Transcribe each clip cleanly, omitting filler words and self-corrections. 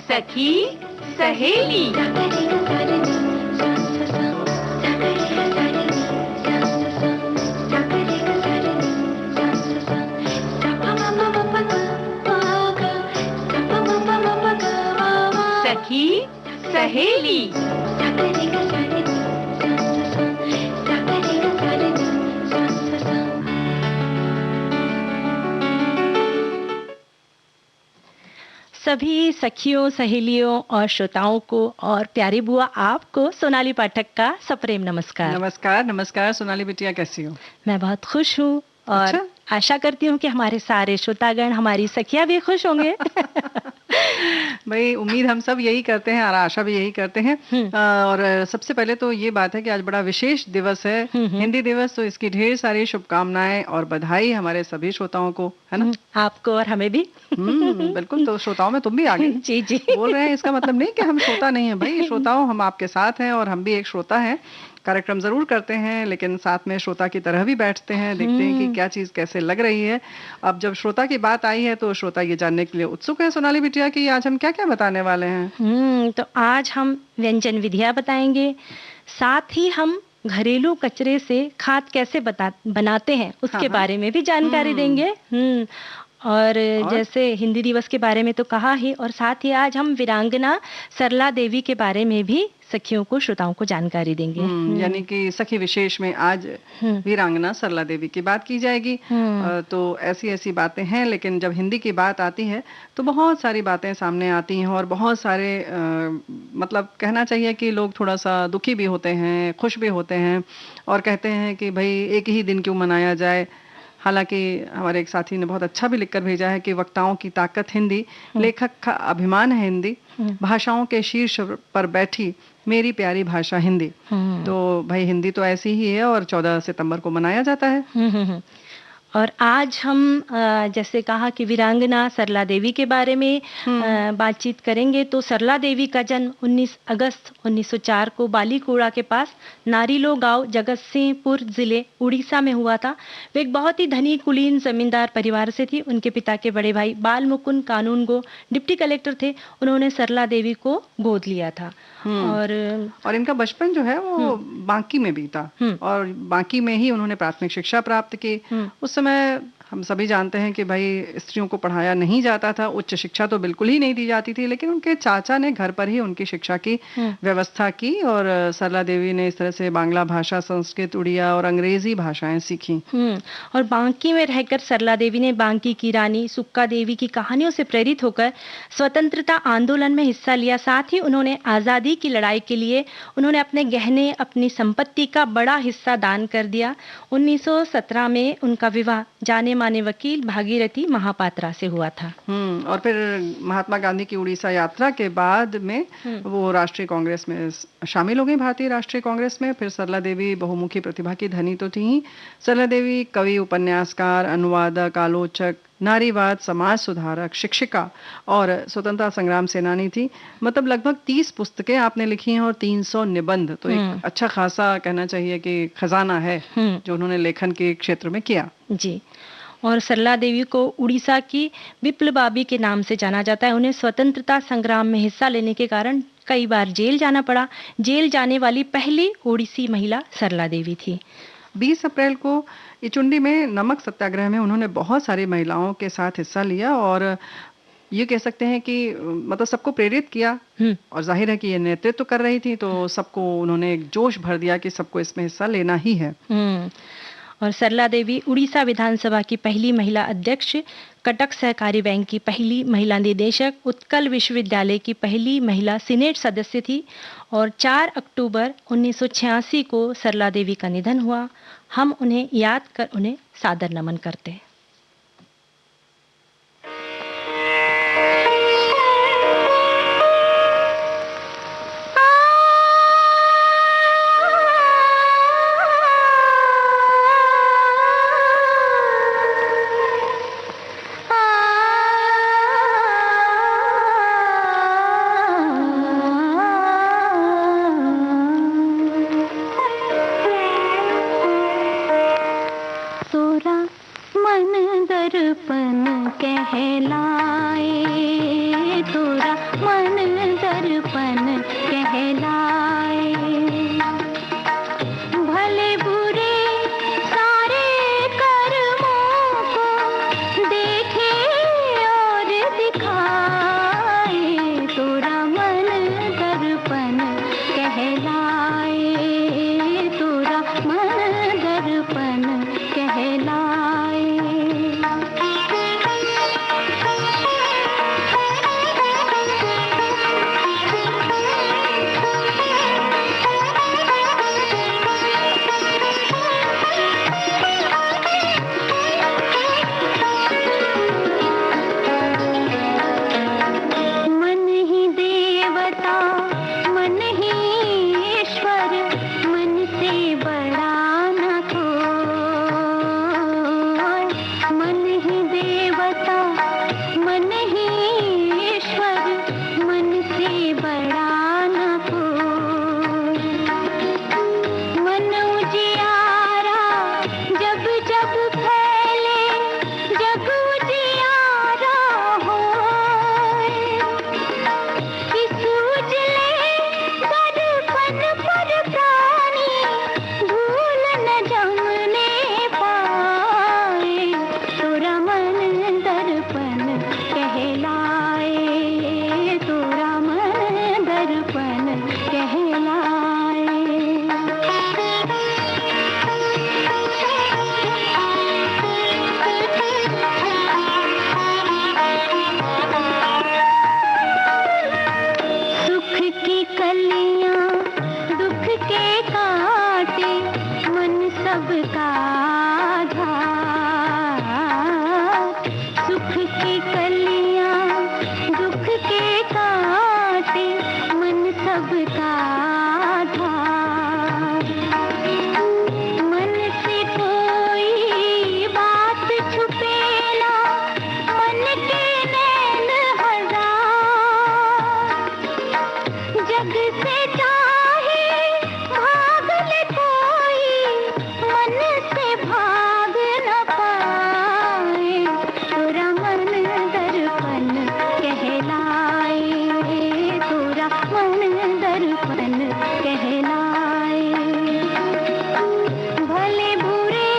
सखी सहेली। सखी सहेली। सभी सखियों, सहेलियों और श्रोताओं को और प्यारी बुआ आपको सोनाली पाठक का सप्रेम नमस्कार। नमस्कार। नमस्कार सोनाली बिटिया, कैसी हो? मैं बहुत खुश हूँ और अच्छा? आशा करती हूँ कि हमारे सारे श्रोतागण, हमारी सखियाँ भी खुश होंगे। भाई उम्मीद हम सब यही करते हैं और आशा भी यही करते हैं। और सबसे पहले तो ये बात है कि आज बड़ा विशेष दिवस है, हिंदी दिवस, तो इसकी ढेर सारी शुभकामनाएं और बधाई हमारे सभी श्रोताओं को, है ना? आपको और हमें भी। बिल्कुल। तो श्रोताओं में तुम भी आगे जी जी बोल रहे हैं, इसका मतलब नहीं कि हम श्रोता नहीं है। भाई श्रोताओं, हम आपके साथ हैं और हम भी एक श्रोता हैं। कार्यक्रम जरूर करते हैं लेकिन साथ में श्रोता की तरह भी बैठते हैं, देखते हैं कि क्या चीज कैसे लग रही है। अब जब श्रोता की बात आई है तो श्रोता ये जानने के लिए उत्सुक है सोनाली बिटिया कि आज हम क्या क्या बताने वाले हैं। तो आज हम व्यंजन विधियां बताएंगे, साथ ही हम घरेलू कचरे से खाद कैसे बनाते हैं उसके बारे में भी जानकारी देंगे। और जैसे हिंदी दिवस के बारे में तो कहा ही, और साथ ही आज हम वीरांगना सरला देवी के बारे में भी सखियों को, श्रोताओं को जानकारी देंगे। यानी कि सखी विशेष में आज वीरांगना सरला देवी की बात की जाएगी। तो ऐसी ऐसी बातें हैं, लेकिन जब हिंदी की बात आती है तो बहुत सारी बातें सामने आती हैं और बहुत सारे मतलब कहना चाहिए कि लोग थोड़ा सा दुखी भी होते हैं, खुश भी होते हैं और कहते हैं कि भाई एक ही दिन क्यों मनाया जाए। हालांकि हमारे एक साथी ने बहुत अच्छा भी लिखकर भेजा है कि वक्ताओं की ताकत हिंदी, लेखक का अभिमान है हिंदी, भाषाओं के शीर्ष पर बैठी मेरी प्यारी भाषा हिंदी। तो भाई हिंदी तो ऐसी ही है और 14 सितंबर को मनाया जाता है। और आज हम जैसे कहा कि वीरांगना सरला देवी के बारे में बातचीत करेंगे। तो सरला देवी का जन्म 19 अगस्त 1904 को बालीकुड़ा के पास नारिलो गांव, जगत सिंहपुर जिले उड़ीसा में हुआ था। वे एक बहुत ही धनी कुलीन जमींदार परिवार से थी। उनके पिता के बड़े भाई बाल मुकुंद कानूनगो डिप्टी कलेक्टर थे। उन्होंने सरला देवी को गोद लिया था। और इनका बचपन जो है वो बांकी में बीता और बांकी में ही उन्होंने प्राथमिक शिक्षा प्राप्त की। उस समय हम सभी जानते हैं कि भाई स्त्रियों को पढ़ाया नहीं जाता था, उच्च शिक्षा तो बिल्कुल ही नहीं दी जाती थी, लेकिन उनके चाचा ने घर पर ही उनकी शिक्षा की व्यवस्था की और सरला देवी ने इस तरह से बांग्ला भाषा, संस्कृत, उड़िया और अंग्रेजी भाषाएं सीखी। और बांकी में रहकर सरला देवी ने बांकी की रानी सुक्का देवी की कहानियों से प्रेरित होकर स्वतंत्रता आंदोलन में हिस्सा लिया। साथ ही उन्होंने आज़ादी की लड़ाई के लिए उन्होंने अपने गहने, अपनी संपत्ति का बड़ा हिस्सा दान कर दिया। 1917 में उनका विवाह जाने माने वकील भागीरथी महापात्रा से हुआ था। और फिर महात्मा गांधी की उड़ीसा यात्रा के बाद में वो राष्ट्रीय कांग्रेस में शामिल हो गई, भारतीय राष्ट्रीय कांग्रेस में। फिर सरला देवी बहुमुखी प्रतिभा की धनी तो थी ही। सरला देवी कवि, उपन्यासकार, अनुवादक, आलोचक, नारीवाद, समाज सुधारक, शिक्षिका और स्वतंत्रता संग्राम सेनानी थी। मतलब लगभग 30 पुस्तकें आपने लिखी हैं और 300 निबंध। तो एक अच्छा खासा कहना चाहिए कि खजाना है जो उन्होंने लेखन के क्षेत्र में किया। जी। और सरला देवी को उड़ीसा की विप्लबाबी के नाम से जाना जाता है। उन्हें स्वतंत्रता संग्राम में हिस्सा लेने के कारण कई बार जेल जाना पड़ा। जेल जाने वाली पहली ओडिसी महिला सरला देवी थी। 20 अप्रैल को इचुंडी में नमक सत्याग्रह में उन्होंने बहुत सारी महिलाओं के साथ हिस्सा लिया और ये कह सकते हैं कि मतलब सबको प्रेरित किया। और जाहिर है कि ये नेतृत्व कर रही थी तो सबको उन्होंने एक जोश भर दिया कि सबको इसमें हिस्सा लेना ही है। और सरला देवी उड़ीसा विधानसभा की पहली महिला अध्यक्ष, कटक सहकारी बैंक की पहली महिला निदेशक, उत्कल विश्वविद्यालय की पहली महिला सीनेट सदस्य थी। और 4 अक्टूबर 1986 को सरला देवी का निधन हुआ। हम उन्हें याद कर उन्हें सादर नमन करते हैं। कहलाए, तोरा मन दर्पण कहलाए। भले बुरे सारे कर्मों को देखे और दिखाए, तोरा मन दर्पण कहलाए, तोरा मन दर्पण कहलाए। मन ही देवता, मन ही ईश्वर, मन से बड़ा न कोई। मन ही देवता, मन ही ईश्वर, मन से बड़ा न कोई। मन उजियारा जब जब फैले, जग उजियारा होए। इस उजले दर्पण पर प्राणी भूल न जमने पाए, तोरा मन दर्पण कहलाए, तोरा मन दर्पण कहलाए। सुख की कलियां, दुख के कांटे, मन सबका आधार। सुख की कलियां, दुख के कांटे, मन सबका आधार। मन से कोई बात छुपे ना, मन के नैन हजार। जग से चाहे भाग ले कोई, मन से भाग न पाए, तोरा मन दर्पण कहलाए, तोरा मन दर्पण कहलाए। भले बुरे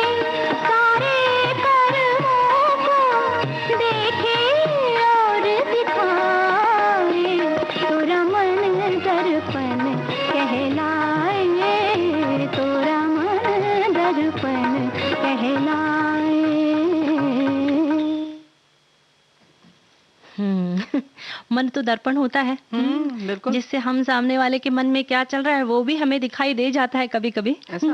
सारे कर्मों को देखे और दिखाए, तोरा मन दर्पण कहलाए, तोरा मन दर्पण कहलाए। मन तो दर्पण होता है, बिल्कुल। जिससे हम सामने वाले के मन में क्या चल रहा है वो भी हमें दिखाई दे जाता है कभी कभी। ऐसा?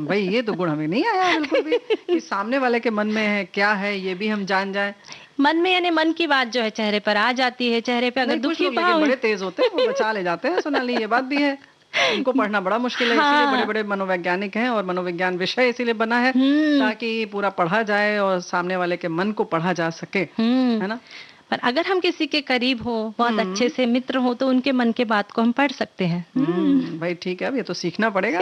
भाई ये तो गुण हमें नहीं आया बिल्कुल भी कि सामने वाले के मन में है क्या है ये भी हम जान जाए। मन में यानी मन की बात जो है चेहरे पर आ जाती है। चेहरे पे अगर नहीं, कुछ दुखी लोग लेकिन भाव बड़े तेज होते हैं, वो बचा ले जाते हैं सोनाली, ये बात भी है। उनको पढ़ना बड़ा मुश्किल है, इसीलिए बड़े बड़े मनोवैज्ञानिक हैं और मनोविज्ञान विषय इसीलिए बना है ताकि पूरा पढ़ा जाए और सामने वाले के मन को पढ़ा जा सके, है ना। पर अगर हम किसी के करीब हो, बहुत अच्छे से मित्र हो, तो उनके मन के बात को हम पढ़ सकते हैं। भाई ठीक है, अब ये तो सीखना पड़ेगा।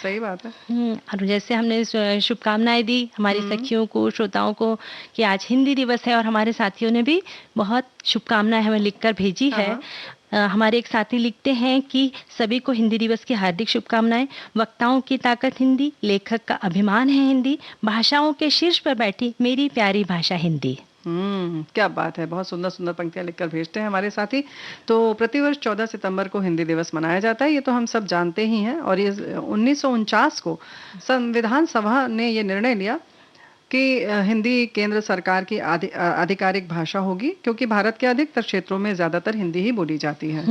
सही बात है। और जैसे हमने शुभकामनाएं दी हमारी सखियों को, श्रोताओं को कि आज हिंदी दिवस है, और हमारे साथियों ने भी बहुत शुभकामनाएं हमें लिखकर भेजी है। हमारे एक साथी लिखते हैं कि सभी को हिंदी दिवस की हार्दिक शुभकामनाएं। वक्ताओं की ताकत हिंदी, लेखक का अभिमान है हिंदी, भाषाओं के शीर्ष पर बैठी मेरी प्यारी भाषा हिंदी। क्या बात है, बहुत सुंदर सुंदर पंक्तियां लिखकर भेजते हैं हमारे साथी। तो प्रतिवर्ष 14 सितंबर को हिंदी दिवस मनाया जाता है, ये तो हम सब जानते ही हैं। और ये 1949 को संविधान सभा ने ये निर्णय लिया कि हिंदी केंद्र सरकार की आधिकारिक भाषा होगी, क्योंकि भारत के अधिकतर क्षेत्रों में ज्यादातर हिंदी ही बोली जाती है।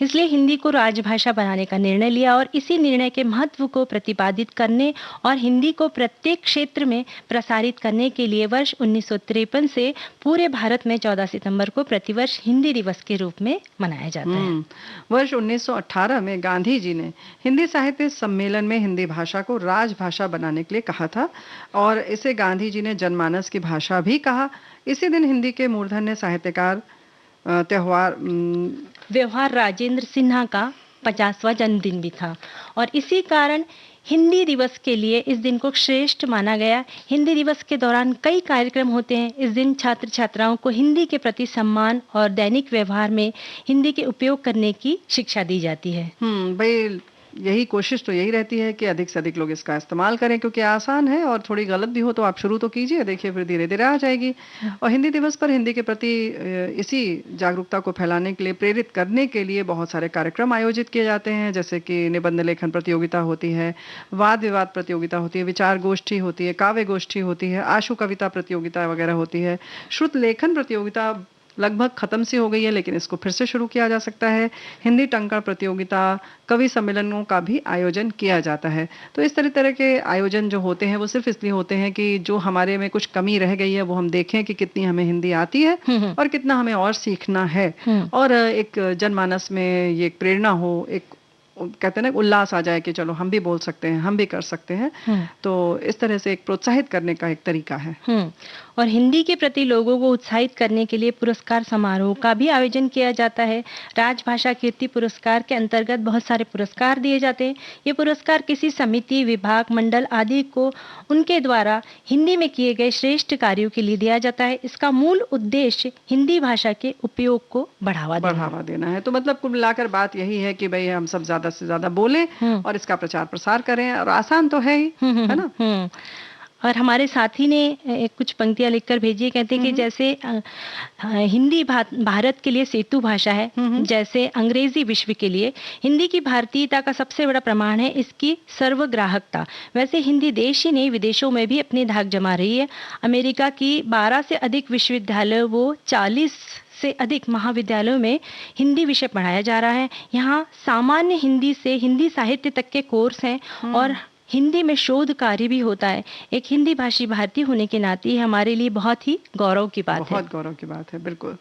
इसलिए हिंदी को राजभाषा बनाने का निर्णय लिया, और इसी निर्णय के महत्व को प्रतिपादित करने और हिंदी को प्रत्येक क्षेत्र में प्रसारित करने के लिए वर्ष 1953 से पूरे भारत में 14 सितंबर को प्रतिवर्ष हिंदी दिवस के रूप में मनाया जाता है। वर्ष 1918 में गांधी जी ने हिंदी साहित्य सम्मेलन में हिंदी भाषा को राजभाषा बनाने के लिए कहा था, और इसे गांधी जी ने जनमानस की भाषा भी कहा। इसी दिन हिंदी के मूर्धन्य साहित्यकार व्यवहार राजेंद्र सिन्हा का 50वां जन्मदिन भी था और इसी कारण हिंदी दिवस के लिए इस दिन को श्रेष्ठ माना गया। हिंदी दिवस के दौरान कई कार्यक्रम होते हैं। इस दिन छात्र छात्राओं को हिंदी के प्रति सम्मान और दैनिक व्यवहार में हिंदी के उपयोग करने की शिक्षा दी जाती है। भाई यही कोशिश तो यही रहती है कि अधिक से अधिक लोग इसका इस्तेमाल करें, क्योंकि आसान है और थोड़ी गलत भी हो तो आप शुरू तो कीजिए, देखिए फिर धीरे धीरे आ जाएगी। और हिंदी दिवस पर हिंदी के प्रति इसी जागरूकता को फैलाने के लिए, प्रेरित करने के लिए बहुत सारे कार्यक्रम आयोजित किए जाते हैं, जैसे कि निबंध लेखन प्रतियोगिता होती है, वाद विवाद प्रतियोगिता होती है, विचार गोष्ठी होती है, काव्य गोष्ठी होती है, आशु कविता प्रतियोगिता वगैरह होती है। श्रुत लेखन प्रतियोगिता लगभग खत्म सी हो गई है, लेकिन इसको फिर से शुरू किया जा सकता है। हिंदी टंकण प्रतियोगिता, कवि सम्मेलनों का भी आयोजन किया जाता है। तो इस तरह तरह के आयोजन जो होते हैं वो सिर्फ इसलिए होते हैं कि जो हमारे में कुछ कमी रह गई है वो हम देखें कि कितनी हमें हिंदी आती है और कितना हमें और सीखना है, और एक जनमानस में ये एक प्रेरणा हो, एक कहते हैं ना उल्लास आ जाए कि चलो हम भी बोल सकते हैं, हम भी कर सकते हैं। तो इस तरह से एक प्रोत्साहित करने का एक तरीका है। और हिंदी के प्रति लोगों को उत्साहित करने के लिए पुरस्कार समारोह का भी आयोजन किया जाता है। राजभाषा कीर्ति पुरस्कार के अंतर्गत बहुत सारे पुरस्कार दिए जाते हैं। ये पुरस्कार किसी समिति, विभाग, मंडल आदि को उनके द्वारा हिंदी में किए गए श्रेष्ठ कार्यों के लिए दिया जाता है। इसका मूल उद्देश्य हिंदी भाषा के उपयोग को बढ़ावा देना है। तो मतलब कुल मिलाकर बात यही है कि भाई हम सब ज्यादा से ज्यादा बोलें और इसका प्रचार प्रसार करें, और आसान तो है ही, है ना। और हमारे साथी ने कुछ पंक्तियां लिखकर भेजी है, कहते हैं कि जैसे हिंदी भारत के लिए सेतु भाषा है, जैसे अंग्रेजी विश्व के लिए, हिंदी की भारतीयता का सबसे बड़ा प्रमाण है इसकी सर्वग्राहकता। वैसे हिंदी देश ही नहीं, विदेशों में भी अपनी धाक जमा रही है। अमेरिका की 12 से अधिक विश्वविद्यालय, वो 40 से अधिक महाविद्यालयों में हिंदी विषय पढ़ाया जा रहा है। यहाँ सामान्य हिंदी से हिंदी साहित्य तक के कोर्स हैं और हिंदी में शोध कार्य भी होता है। एक हिंदी भाषी भारतीय होने के नाते हमारे लिए बहुत ही गौरव की बात है। बहुत गौरव की बात है, बिल्कुल।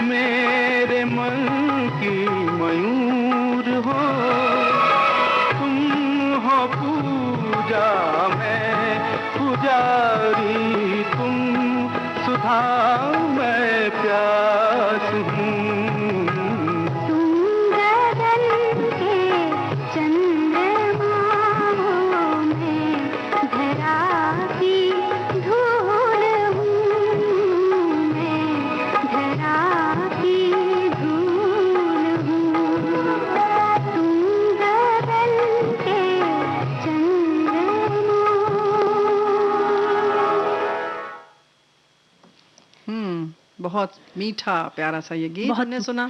मेरे मन की मयूर हो, तुम हो पूजा मैं पुजारी, तुम सुधा मैं प्यास हूँ। बहुत मीठा प्यारा सा ये गीत हमने सुना।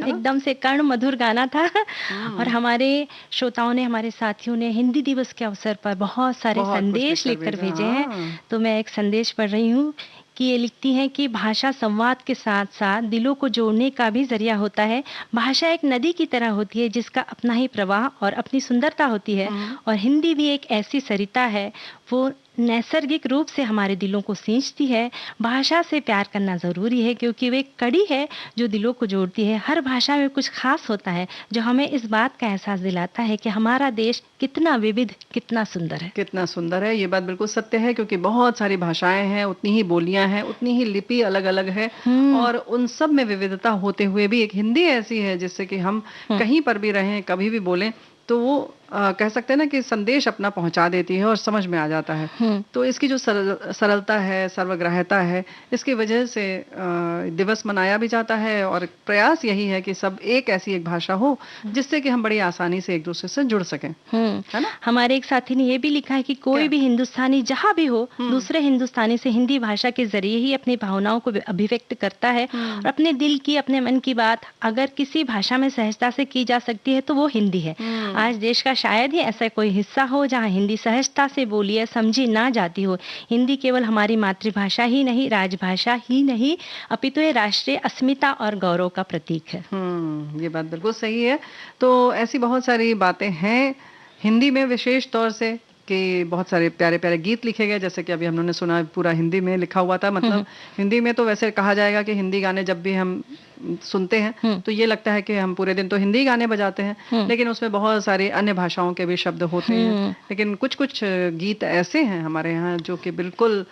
एकदम से कर्ण मधुर गाना था। और हमारे श्रोताओं ने, हमारे साथियों ने हिंदी दिवस के अवसर पर बहुत सारे संदेश लिखकर भेजे हैं। तो मैं एक संदेश पढ़ रही हूँ कि ये लिखती हैं कि भाषा संवाद के साथ साथ दिलों को जोड़ने का भी जरिया होता है। भाषा एक नदी की तरह होती है जिसका अपना ही प्रवाह और अपनी सुंदरता होती है। और हिंदी भी एक ऐसी सरिता है, वो नैसर्गिक रूप से हमारे दिलों को सींचती है। भाषा से प्यार करना ज़रूरी है क्योंकि वे कड़ी है जो दिलों को जोड़ती है। हर भाषा में कुछ खास होता है जो हमें इस बात का एहसास दिलाता है कि हमारा देश कितना विविध, कितना सुंदर है। कितना सुंदर है, ये बात बिल्कुल सत्य है क्योंकि बहुत सारी भाषाएं हैं, उतनी ही बोलियां हैं, उतनी ही लिपि अलग अलग है और उन सब में विविधता होते हुए भी एक हिंदी ऐसी है जिससे कि हम कहीं पर भी रहें, कभी भी बोलें तो वो कह सकते हैं ना कि संदेश अपना पहुंचा देती है और समझ में आ जाता है। तो इसकी जो सरलता है, सर्वग्राह्यता है, इसकी वजह से दिवस मनाया भी जाता है और प्रयास यही है कि सब एक ऐसी एक भाषा हो जिससे कि हम बड़ी आसानी से एक दूसरे से जुड़ सकें, है ना। हमारे एक साथी ने ये भी लिखा है कि कोई भी हिंदुस्तानी जहाँ भी हो दूसरे हिंदुस्तानी से हिंदी भाषा के जरिए ही अपनी भावनाओं को अभिव्यक्त करता है और अपने दिल की, अपने मन की बात अगर किसी भाषा में सहजता से की जा सकती है तो वो हिंदी है। आज देश का शायद ही ऐसा कोई हिस्सा हो जहां हिंदी सहजता से बोली या समझी ना जाती हो। हिंदी केवल हमारी मातृभाषा ही नहीं, राजभाषा ही नहीं, अपितु ये राष्ट्रीय अस्मिता और गौरव का प्रतीक है। ये बात बिल्कुल सही है। तो ऐसी बहुत सारी बातें हैं हिंदी में, विशेष तौर से कि बहुत सारे प्यारे प्यारे गीत लिखे गए, जैसे कि अभी हमने सुना पूरा हिंदी में लिखा हुआ था। मतलब हिंदी में तो वैसे कहा जाएगा कि हिंदी गाने जब भी हम सुनते हैं तो ये लगता है कि हम पूरे दिन तो हिंदी गाने बजाते हैं, लेकिन उसमें बहुत सारे अन्य भाषाओं के भी शब्द होते हैं। लेकिन कुछ कुछ गीत ऐसे हैं हमारे यहाँ जो कि बिल्कुल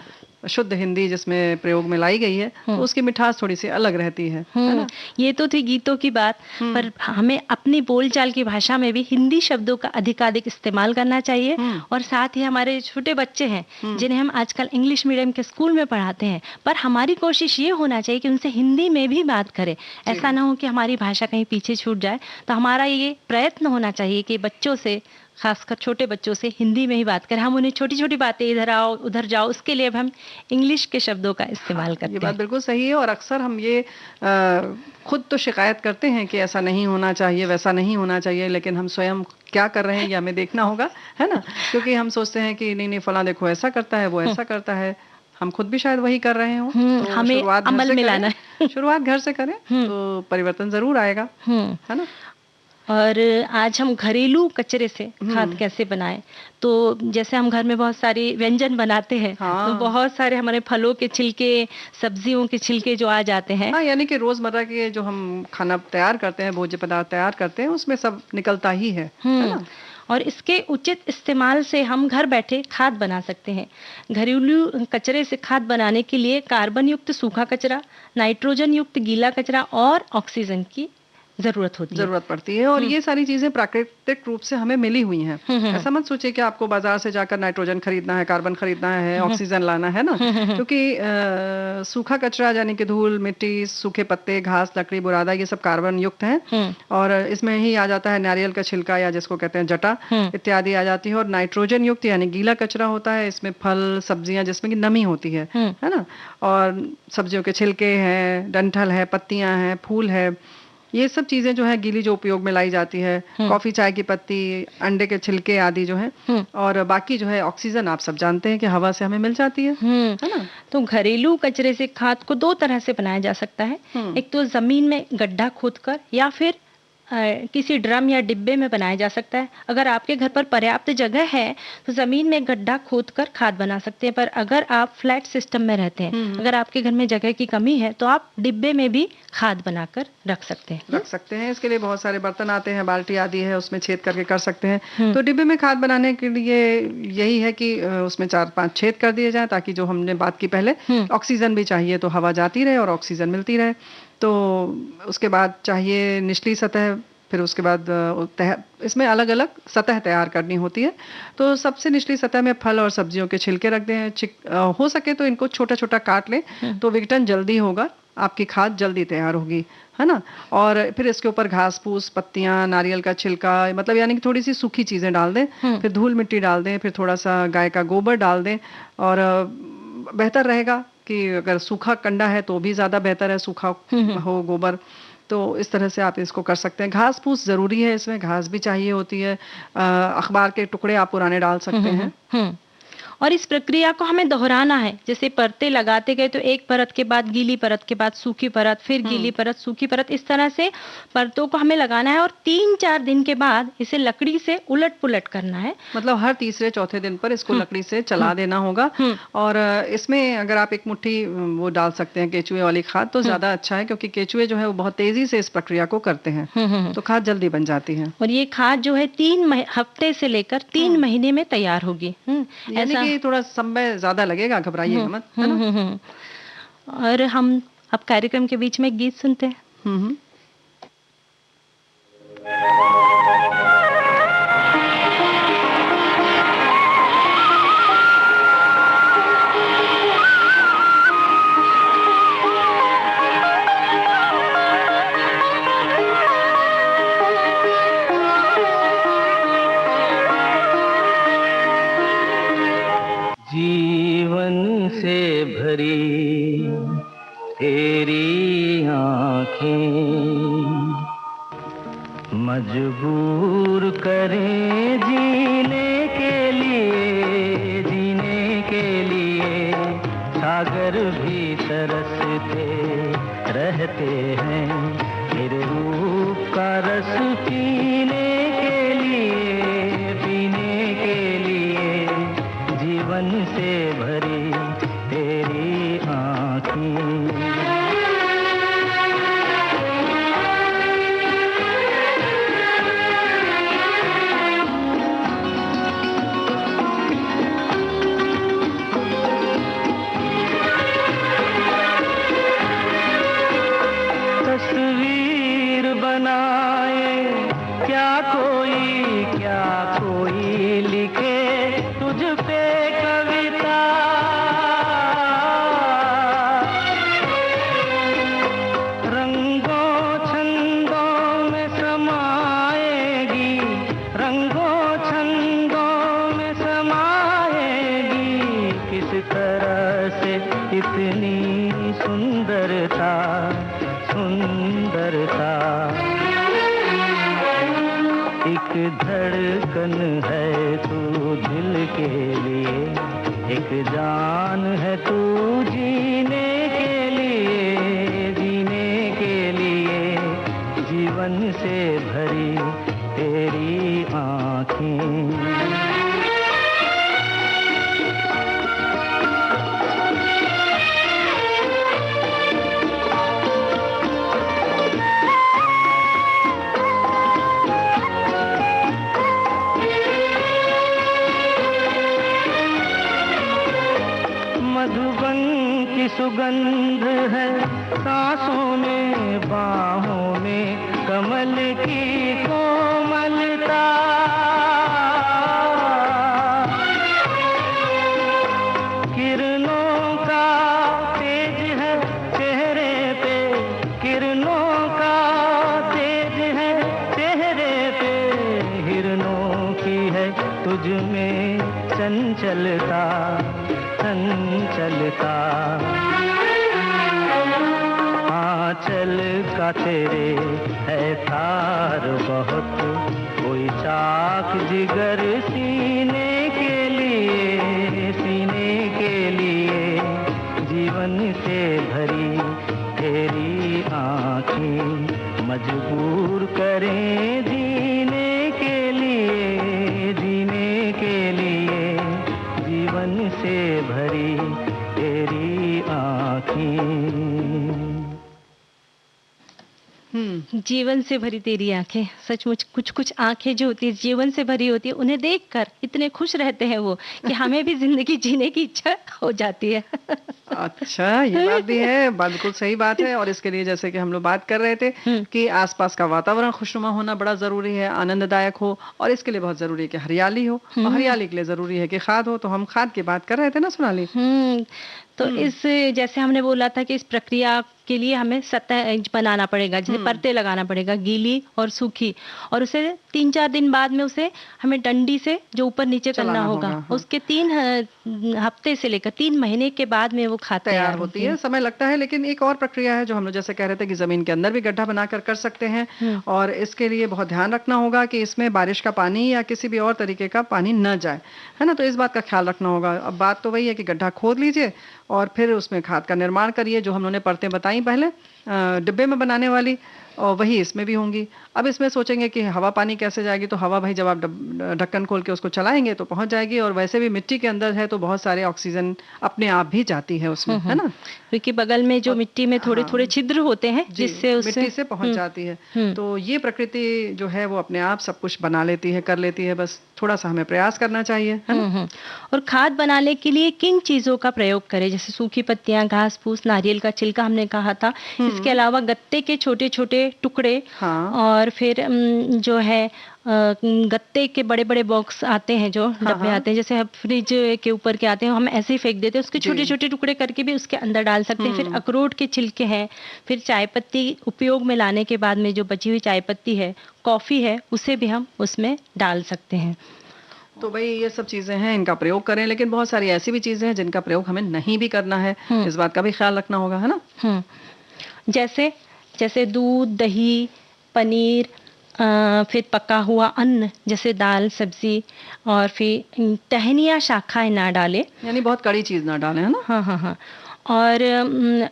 शुद्ध हिंदी जिसमें प्रयोग में लाई गई है, तो उसकी मिठास थोड़ी सी अलग रहती है ना? ये तो थी गीतों की बात, पर हमें अपनी बोलचाल की भाषा में भी हिंदी शब्दों का अधिकाधिक इस्तेमाल करना चाहिए। और साथ ही हमारे छोटे बच्चे हैं जिन्हें हम आजकल इंग्लिश मीडियम के स्कूल में पढ़ाते हैं, पर हमारी कोशिश ये होना चाहिए कि उनसे हिंदी में भी बात करें। ऐसा ना हो कि हमारी भाषा कहीं पीछे छूट जाए। तो हमारा ये प्रयत्न होना चाहिए कि बच्चों से, खासकर छोटे बच्चों से हिंदी में ही बात करें। हम उन्हें छोटी छोटी बातें, इधर आओ उधर जाओ, उसके लिए अब हम इंग्लिश के शब्दों का इस्तेमाल करते हैं। ये बात बिल्कुल सही है। और अक्सर हम ये खुद तो शिकायत करते हैं कि ऐसा नहीं होना चाहिए, वैसा नहीं होना चाहिए, लेकिन हम स्वयं क्या कर रहे हैं ये हमें देखना होगा, है ना। क्योंकि हम सोचते हैं कि नहीं नहीं फला देखो ऐसा करता है, वो ऐसा करता है, हम खुद भी शायद वही कर रहे हो। तो हमें अमल में लाना है। शुरुआत घर से करें तो परिवर्तन जरूर आएगा, है ना। और आज हम घरेलू कचरे से खाद कैसे बनाएं। तो जैसे हम घर में बहुत सारे व्यंजन बनाते हैं, तो बहुत सारे हमारे फलों के छिलके, सब्जियों के छिलके जो आ जाते हैं, यानी कि रोजमर्रा के जो हम खाना तैयार करते हैं, भोज्य पदार्थ तैयार करते हैं, उसमें सब निकलता ही है ना? और इसके उचित इस्तेमाल से हम घर बैठे खाद बना सकते हैं। घरेलू कचरे से खाद बनाने के लिए कार्बन युक्त सूखा कचरा, नाइट्रोजन युक्त गीला कचरा और ऑक्सीजन की जरूरत पड़ती है। और ये सारी चीजें प्राकृतिक रूप से हमें मिली हुई हैं। ऐसा मत सोचिए कि आपको बाजार से जाकर नाइट्रोजन खरीदना है, कार्बन खरीदना है, ऑक्सीजन लाना है ना। क्योंकि सूखा कचरा यानी कि धूल, मिट्टी, सूखे पत्ते, घास, लकड़ी, बुरादा, ये सब कार्बन युक्त हैं। और इसमें ही आ जाता है नारियल का छिलका या जिसको कहते हैं जटा इत्यादि आ जाती है। और नाइट्रोजन युक्त यानी गीला कचरा होता है, इसमें फल, सब्जियां जिसमें कि नमी होती है ना। और सब्जियों के छिलके हैं, डंठल है, पत्तियां हैं, फूल है, ये सब चीजें जो है गीली जो उपयोग में लाई जाती है। कॉफी, चाय की पत्ती, अंडे के छिलके आदि जो है। और बाकी जो है ऑक्सीजन आप सब जानते हैं कि हवा से हमें मिल जाती है ना। तो घरेलू कचरे से खाद को दो तरह से बनाया जा सकता है। एक तो जमीन में गड्ढा खोदकर या फिर किसी ड्रम या डिब्बे में बनाया जा सकता है। अगर आपके घर पर पर्याप्त जगह है तो ज़मीन में गड्ढा खोदकर खाद बना सकते हैं, पर अगर आप फ्लैट सिस्टम में रहते हैं, अगर आपके घर में जगह की कमी है तो आप डिब्बे में भी खाद बनाकर रख सकते हैं। इसके लिए बहुत सारे बर्तन आते हैं, बाल्टी आदि है, उसमें छेद करके कर सकते हैं। तो डिब्बे में खाद बनाने के लिए यही है कि उसमें 4-5 छेद कर दिए जाए, ताकि जो हमने बात की पहले, ऑक्सीजन भी चाहिए तो हवा जाती रहे और ऑक्सीजन मिलती रहे। तो उसके बाद चाहिए निचली सतह, फिर उसके बाद इसमें अलग अलग सतह तैयार करनी होती है। तो सबसे निचली सतह में फल और सब्जियों के छिलके रख दें। हो सके तो इनको छोटा छोटा काट लें, तो विघटन जल्दी होगा, आपकी खाद जल्दी तैयार होगी, है ना। और फिर इसके ऊपर घास फूस, पत्तियां, नारियल का छिलका, मतलब यानी कि थोड़ी सी सूखी चीजें डाल दें। फिर धूल मिट्टी डाल दें, फिर थोड़ा सा गाय का गोबर डाल दें। और बेहतर रहेगा कि अगर सूखा कंडा है तो भी ज्यादा बेहतर है, सूखा हो गोबर। तो इस तरह से आप इसको कर सकते हैं। घास फूस जरूरी है, इसमें घास भी चाहिए होती है। अखबार के टुकड़े आप पुराने डाल सकते हैं। और इस प्रक्रिया को हमें दोहराना है। जैसे परतें लगाते गए तो एक परत के बाद गीली परत के बाद सूखी परत, फिर गीली परत, सूखी परत, इस तरह से परतों को हमें लगाना है। और 3-4 दिन के बाद इसे लकड़ी से उलट पुलट करना है। मतलब हर तीसरे चौथे दिन पर इसको लकड़ी से चला देना होगा। और इसमें अगर आप एक मुट्ठी वो डाल सकते हैं केचुए वाली खाद, तो ज्यादा अच्छा है, क्योंकि केचुए जो है वो बहुत तेजी से इस प्रक्रिया को करते हैं, तो खाद जल्दी बन जाती है। और ये खाद जो है 3 हफ्ते से लेकर 3 महीने में तैयार होगी। ऐसा थोड़ा समय ज्यादा लगेगा, घबराइएगा मत, है ना। और हम अब कार्यक्रम के बीच में गीत सुनते हैं। जीवन से भरी तेरी आँखें मजबूर करें जीने के लिए सागर भी तरसते रहते हैं तेरे रूप का रस पीने के लिए जीवन से भरी तेरी आँखें। तस्वीर बनाए क्या कोई लिखे तुझ पे कविता, रंगों छंदों में समाएगी, रंगों छंदों में समाएगी, किस तरह से इतनी सुंदरता एक धड़कन है तू दिल के लिए, एक जान है तू जीने के लिए जीवन से भरी तेरी आँखें। मधुबन की सुगंध है सांसों में, बाहों में कमल की कोमलता, किरणों का तेज है चेहरे पे, किरणों का तेज है चेहरे पे, हिरणों की है तुझ में चंचलता, आंचल का तेरे है तार बहुत, कोई चाक जिगर सीने के लिए जीवन से भरी तेरी आँखें मजबूर करें जीवन से भरी तेरी आंखें, सचमुच कुछ कुछ आंखें जो होती है जीवन से भरी होती है, उन्हें देखकर इतने खुश रहते हैं वो कि हमें भी जिंदगी जीने की इच्छा हो जाती है। अच्छा, ये बात भी है, बिल्कुल सही बात है। और इसके लिए जैसे कि हम लोग बात कर रहे थे कि आसपास का वातावरण खुशनुमा होना बड़ा जरूरी है, आनंददायक हो, और इसके लिए बहुत जरूरी है कि हरियाली हो, और हरियाली के लिए जरूरी है कि खाद हो। तो हम खाद की बात कर रहे थे ना सोनाली। तो इस जैसे हमने बोला था कि इस प्रक्रिया के लिए हमें सतह बनाना पड़ेगा, जैसे परतें लगाना पड़ेगा, गीली और सूखी, और उसे 3-4 दिन बाद में उसे हमें डंडी से जो ऊपर नीचे करना होगा। उसके 3 हफ्ते से लेकर 3 महीने के बाद में वो खाद तैयार होती है। समय लगता है, लेकिन एक और प्रक्रिया है जो हम लोग जैसे कह रहे थे कि जमीन के अंदर भी गड्ढा बनाकर कर सकते हैं, और इसके लिए बहुत ध्यान रखना होगा कि इसमें बारिश का पानी या किसी भी और तरीके का पानी न जाए, है ना। तो इस बात का ख्याल रखना होगा। अब बात तो वही है कि गड्ढा खोद लीजिए और फिर उसमें खाद का निर्माण करिए, जो हम लोगों ने परतें बताई पहले डिब्बे में बनाने वाली, और वही इसमें भी होंगी। अब इसमें सोचेंगे कि हवा पानी कैसे जाएगी, तो हवा भाई जब आप ढक्कन खोल के उसको चलाएंगे तो पहुंच जाएगी, और वैसे भी मिट्टी के अंदर है तो बहुत सारे ऑक्सीजन अपने आप भी जाती है उसमें, है ना, क्योंकि बगल में जो मिट्टी में थोड़े थोड़े छिद्र होते हैं जिससे मिट्टी से पहुंच जाती है। तो ये प्रकृति जो है वो अपने आप सब कुछ बना लेती है, कर लेती है, बस थोड़ा सा हमें प्रयास करना चाहिए, है ना? और खाद बनाने के लिए किन चीजों का प्रयोग करें, जैसे सूखी पत्तियां, घास फूस, नारियल का छिलका हमने कहा था, इसके अलावा गत्ते के छोटे छोटे टुकड़े, और फिर जो है गत्ते के बड़े बड़े बॉक्स आते हैं, जो डब्बे आते हैं, जैसे फ्रिज के ऊपर के आते हैं, हम ऐसे ही फेंक देते हैं, उसके छोटे छोटे टुकड़े करके भी उसके अंदर डाल सकते हैं। फिर अखरोट के छिलके हैं, फिर चाय पत्ती उपयोग में लाने के बाद में जो बची हुई चाय पत्ती है, कॉफी है, उसे भी हम उसमें डाल सकते हैं। तो भाई ये सब चीजें हैं, इनका प्रयोग करें, लेकिन बहुत सारी ऐसी भी चीजें हैं जिनका प्रयोग हमें नहीं भी करना है, इस बात का भी ख्याल रखना होगा, है ना। जैसे जैसे दूध, दही, पनीर, फिर पका हुआ अन्न जैसे दाल, सब्जी, और फिर टहनियाँ, शाखाएं ना डालें, यानी बहुत कड़ी चीज ना डालें, है ना। हाँ। और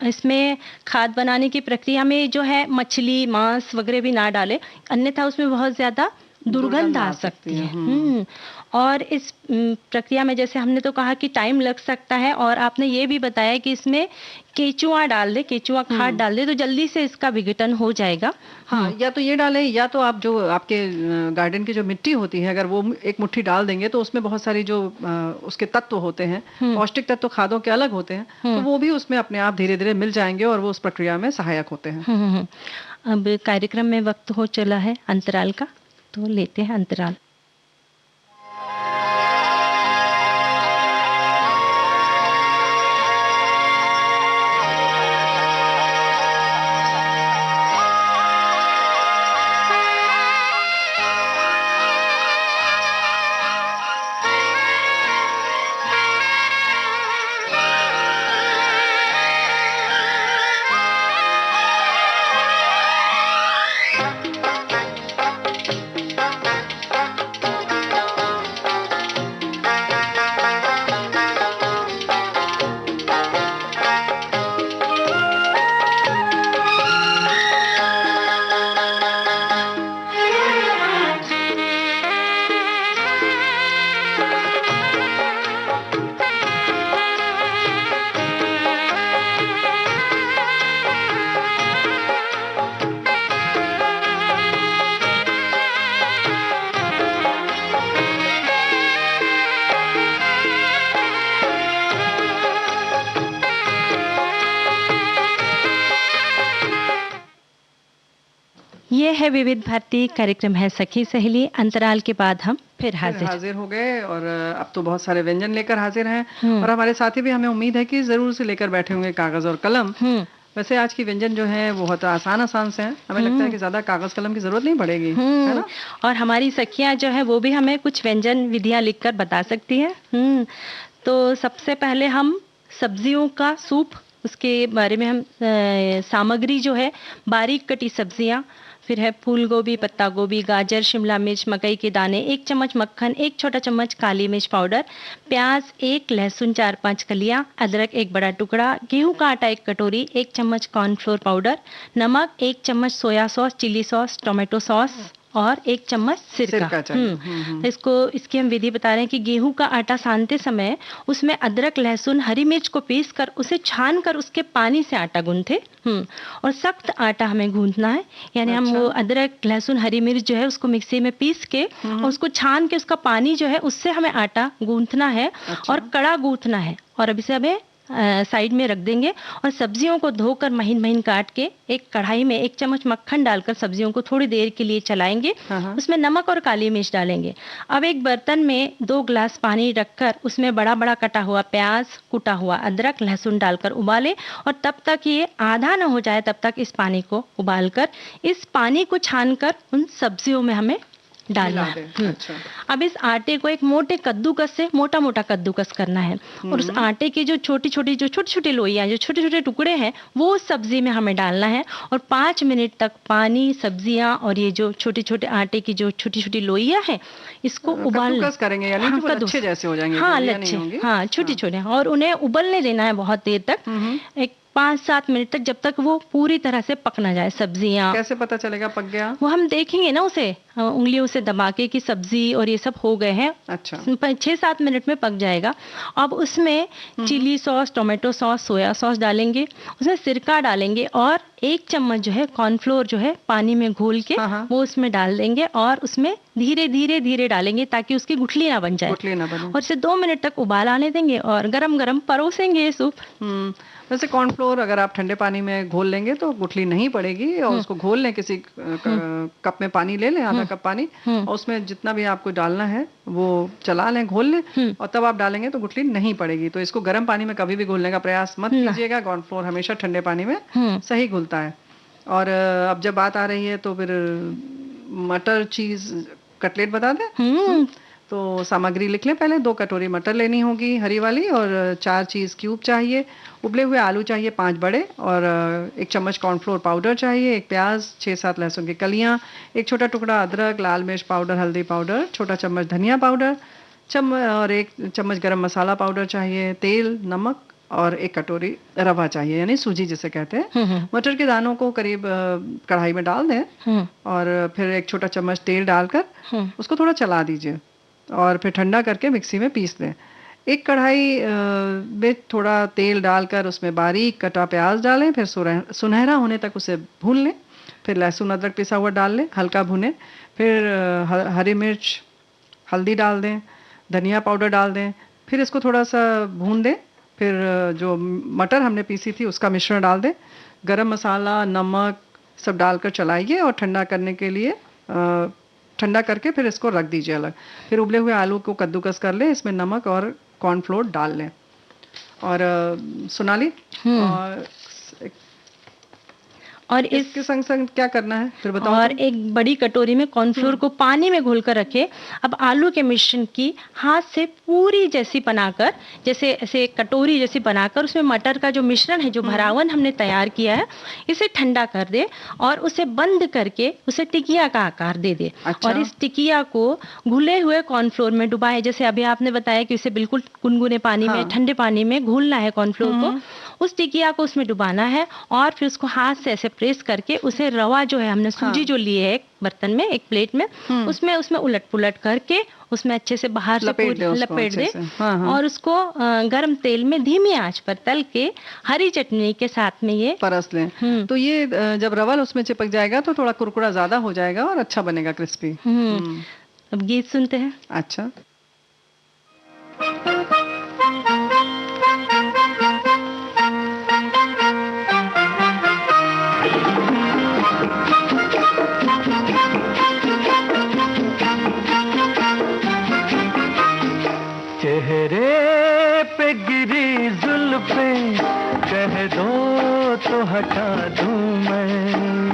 इसमें खाद बनाने की प्रक्रिया में जो है मछली, मांस वगैरह भी ना डालें, अन्यथा उसमें बहुत ज्यादा दुर्गंध आ सकती है। और इस प्रक्रिया में जैसे हमने तो कहा कि टाइम लग सकता है, और आपने ये भी बताया कि इसमें केचुआ डाल दे, केचुआ खाद डाल दे, तो जल्दी से इसका विघटन हो जाएगा। हाँ, या तो ये डालें, या तो आप जो आपके गार्डन की जो मिट्टी होती है, अगर वो एक मुट्ठी डाल देंगे तो उसमें बहुत सारी जो उसके तत्व होते हैं, पौष्टिक तत्व खादों के अलग होते हैं, तो वो भी उसमें अपने आप धीरे धीरे मिल जाएंगे और वो उस प्रक्रिया में सहायक होते हैं। अब कार्यक्रम में वक्त हो चला है अंतराल का, तो लेते हैं अंतराल। ये है विविध भारती, कार्यक्रम है सखी सहेली। अंतराल के बाद हम फिर हाजिर हो गए, और अब तो बहुत सारे व्यंजन लेकर हाजिर हैं, और हमारे साथी भी, हमें उम्मीद है कि जरूर से लेकर बैठे होंगे कागज और कलम। वैसे आज की व्यंजन जो है बहुत आसान से हैं, हमें लगता है कि ज्यादा कागज कलम की जरूरत नहीं पड़ेगी, है ना। और हमारी सखियां जो है वो भी हमें कुछ व्यंजन विधियां लिखकर बता सकती हैं। तो सबसे पहले हम सब्जियों का सूप, उसके बारे में हम सामग्री जो है, बारीक कटी सब्जियां, फिर है फूल गोभी, पत्ता गोभी, गाजर, शिमला मिर्च, मकई के दाने, 1 चम्मच मक्खन, 1 छोटा चम्मच काली मिर्च पाउडर, प्याज 1, लहसुन 4-5 कलियां, अदरक 1 बड़ा टुकड़ा, गेहूं का आटा 1 कटोरी, 1 चम्मच कॉर्नफ्लोर पाउडर, नमक, 1 चम्मच soya sauce, chilli sauce, tomato sauce, और 1 चम्मच सिरका चाहिए। तो इसकी हम विधि बता रहे हैं कि गेहूं का आटा सानते समय उसमें अदरक, लहसुन, हरी मिर्च को पीस कर उसे छान कर उसके पानी से आटा गूंथे। और सख्त आटा हमें गूंथना है, यानी हम वो अदरक, लहसुन, हरी मिर्च जो है उसको मिक्सी में पीस के और उसको छान के उसका पानी जो है उससे हमें आटा गूंथना है और कड़ा गूंथना है। और अब इसे हमें साइड में रख देंगे और सब्जियों को धोकर महीन महीन काट के एक कढ़ाई में 1 चम्मच मक्खन डालकर सब्जियों को थोड़ी देर के लिए चलाएंगे। उसमें नमक और काली मिर्च डालेंगे। अब एक बर्तन में 2 गिलास पानी रखकर उसमें बड़ा बड़ा कटा हुआ प्याज, कुटा हुआ अदरक, लहसुन डालकर उबालें और तब तक ये आधा न हो जाए तब तक इस पानी को उबालकर इस पानी को छानकर उन सब्जियों में हमें डालना है। अब इस आटे को एक मोटे कद्दूकस से मोटा मोटा कद्दूकस करना है और उस आटे की जो छोटी छोटी लोइयां, जो छोटे छोटे टुकड़े हैं, वो उस सब्जी में हमें डालना है और 5 मिनट तक पानी, सब्जियां और ये जो छोटे छोटे आटे की जो छोटी छोटी लोइयां हैं इसको उबालना करेंगे, यानी कि वो लच्छे जैसे हो जाएंगे। हाँ, लच्छे, हाँ, छोटे छोटे, और उन्हें उबलने देना है बहुत देर तक, एक 5-7 मिनट तक, जब तक वो पूरी तरह से पक ना जाए सब्जियां। कैसे पता चलेगा पक गया? वो हम देखेंगे ना उसे उंगलियों से दबा के कि सब्जी और ये सब हो गए हैं। अच्छा, 6-7 मिनट में पक जाएगा। अब उसमें chilli sauce, tomato sauce, soya sauce डालेंगे, उसमें सिरका डालेंगे और 1 चम्मच जो है कॉर्नफ्लोर जो है पानी में घोल के वो उसमें डाल देंगे और उसमें धीरे धीरे धीरे डालेंगे ताकि उसकी गुठली ना बन जाए। और इसे 2 मिनट तक उबाल आने देंगे और गरम गरम परोसेंगे ये सूप। वैसे कॉर्नफ्लोर अगर आप ठंडे पानी में घोल लेंगे तो गुठली नहीं पड़ेगी, और उसको घोल लें, किसी कप में पानी ले लें, आधा कप पानी, और उसमें जितना भी आपको डालना है वो चला लें, घोल लें, और तब आप डालेंगे तो गुठली नहीं पड़ेगी। तो इसको गर्म पानी में कभी भी घोलने का प्रयास मत कीजिएगा। कॉर्नफ्लोर हमेशा ठंडे पानी में सही घुलता है। और अब जब बात आ रही है तो फिर मटर चीज कटलेट बता दें। तो सामग्री लिख लें पहले। 2 कटोरी मटर लेनी होगी हरी वाली, और 4 चीज़ क्यूब चाहिए, उबले हुए आलू चाहिए 5 बड़े, और 1 चम्मच कॉर्नफ्लोर पाउडर चाहिए, 1 प्याज, 6-7 लहसुन की कलियां, 1 छोटा टुकड़ा अदरक, लाल मिर्च पाउडर, हल्दी पाउडर, छोटा चम्मच धनिया पाउडर, और 1 चम्मच गरम मसाला पाउडर चाहिए, तेल, नमक, और 1 कटोरी रवा चाहिए, यानी सूजी जिसे कहते हैं। मटर के दानों को करीब कढ़ाई में डाल दें और फिर 1 छोटा चम्मच तेल डालकर उसको थोड़ा चला दीजिए और फिर ठंडा करके मिक्सी में पीस लें। एक कढ़ाई में थोड़ा तेल डालकर उसमें बारीक कटा प्याज डालें, फिर सुनहरा होने तक उसे भून लें। फिर लहसुन अदरक पिसा हुआ डाल लें, हल्का भुनें। फिर हरी मिर्च, हल्दी डाल दें, धनिया पाउडर डाल दें, फिर इसको थोड़ा सा भून दें। फिर जो मटर हमने पीसी थी उसका मिश्रण डाल दें, गरम मसाला, नमक सब डालकर चलाइए और ठंडा करने के लिए ठंडा करके फिर इसको रख दीजिए अलग। फिर उबले हुए आलू को कद्दूकस कर लें, इसमें नमक और कॉर्नफ्लोर डाल लें। और सोनाली, और इसके संग संग क्या करना है फिर बताओ। और एक बड़ी कटोरी में कॉर्नफ्लोर को पानी में घोलकर रखें। अब आलू के मिश्रण की हाथ से पूरी जैसी बनाकर, जैसे ऐसे कटोरी जैसी बनाकर उसमें मटर का जो मिश्रण है, जो भरावन हमने तैयार किया है, इसे ठंडा कर दे और उसे बंद करके उसे टिकिया का आकार दे दे। अच्छा। और इस टिकिया को घुले हुए कॉर्नफ्लोर में डुबाए, जैसे अभी आपने बताया कि उसे बिल्कुल गुनगुने पानी में, ठंडे पानी में घोलना है कॉर्नफ्लोर को। उस टिकिया को उसमें डुबाना है और फिर उसको हाथ से ऐसे प्रेस करके उसे रवा जो है, हमने सूजी जो ली है एक बर्तन में, एक प्लेट में, उसमें उलट पुलट करके उसमें अच्छे से बाहर से लपेट दे। और उसको गरम तेल में धीमी आंच पर तल के हरी चटनी के साथ में ये परस लें। तो ये जब रवा उसमें चिपक जाएगा तो थोड़ा कुरकुरा ज्यादा हो जाएगा और अच्छा बनेगा, क्रिस्पी। अब गीत सुनते हैं। अच्छा। चेहरे पे गिरी जुल्फें कह दो तो हटा दूं मैं,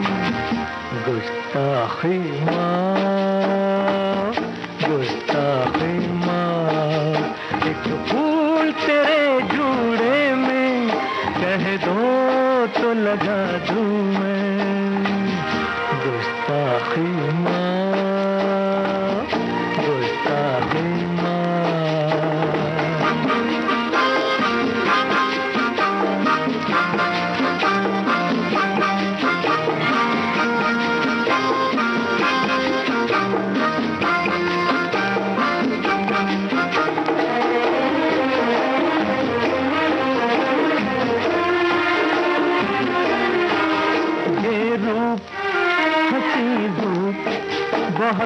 गुस्ताखी माँ, गुस्ताखी माँ। एक फूल तेरे जूड़े में कह दो तो लगा दूं मैं, गुस्ताखी माँ, गुस्ताखी माँ।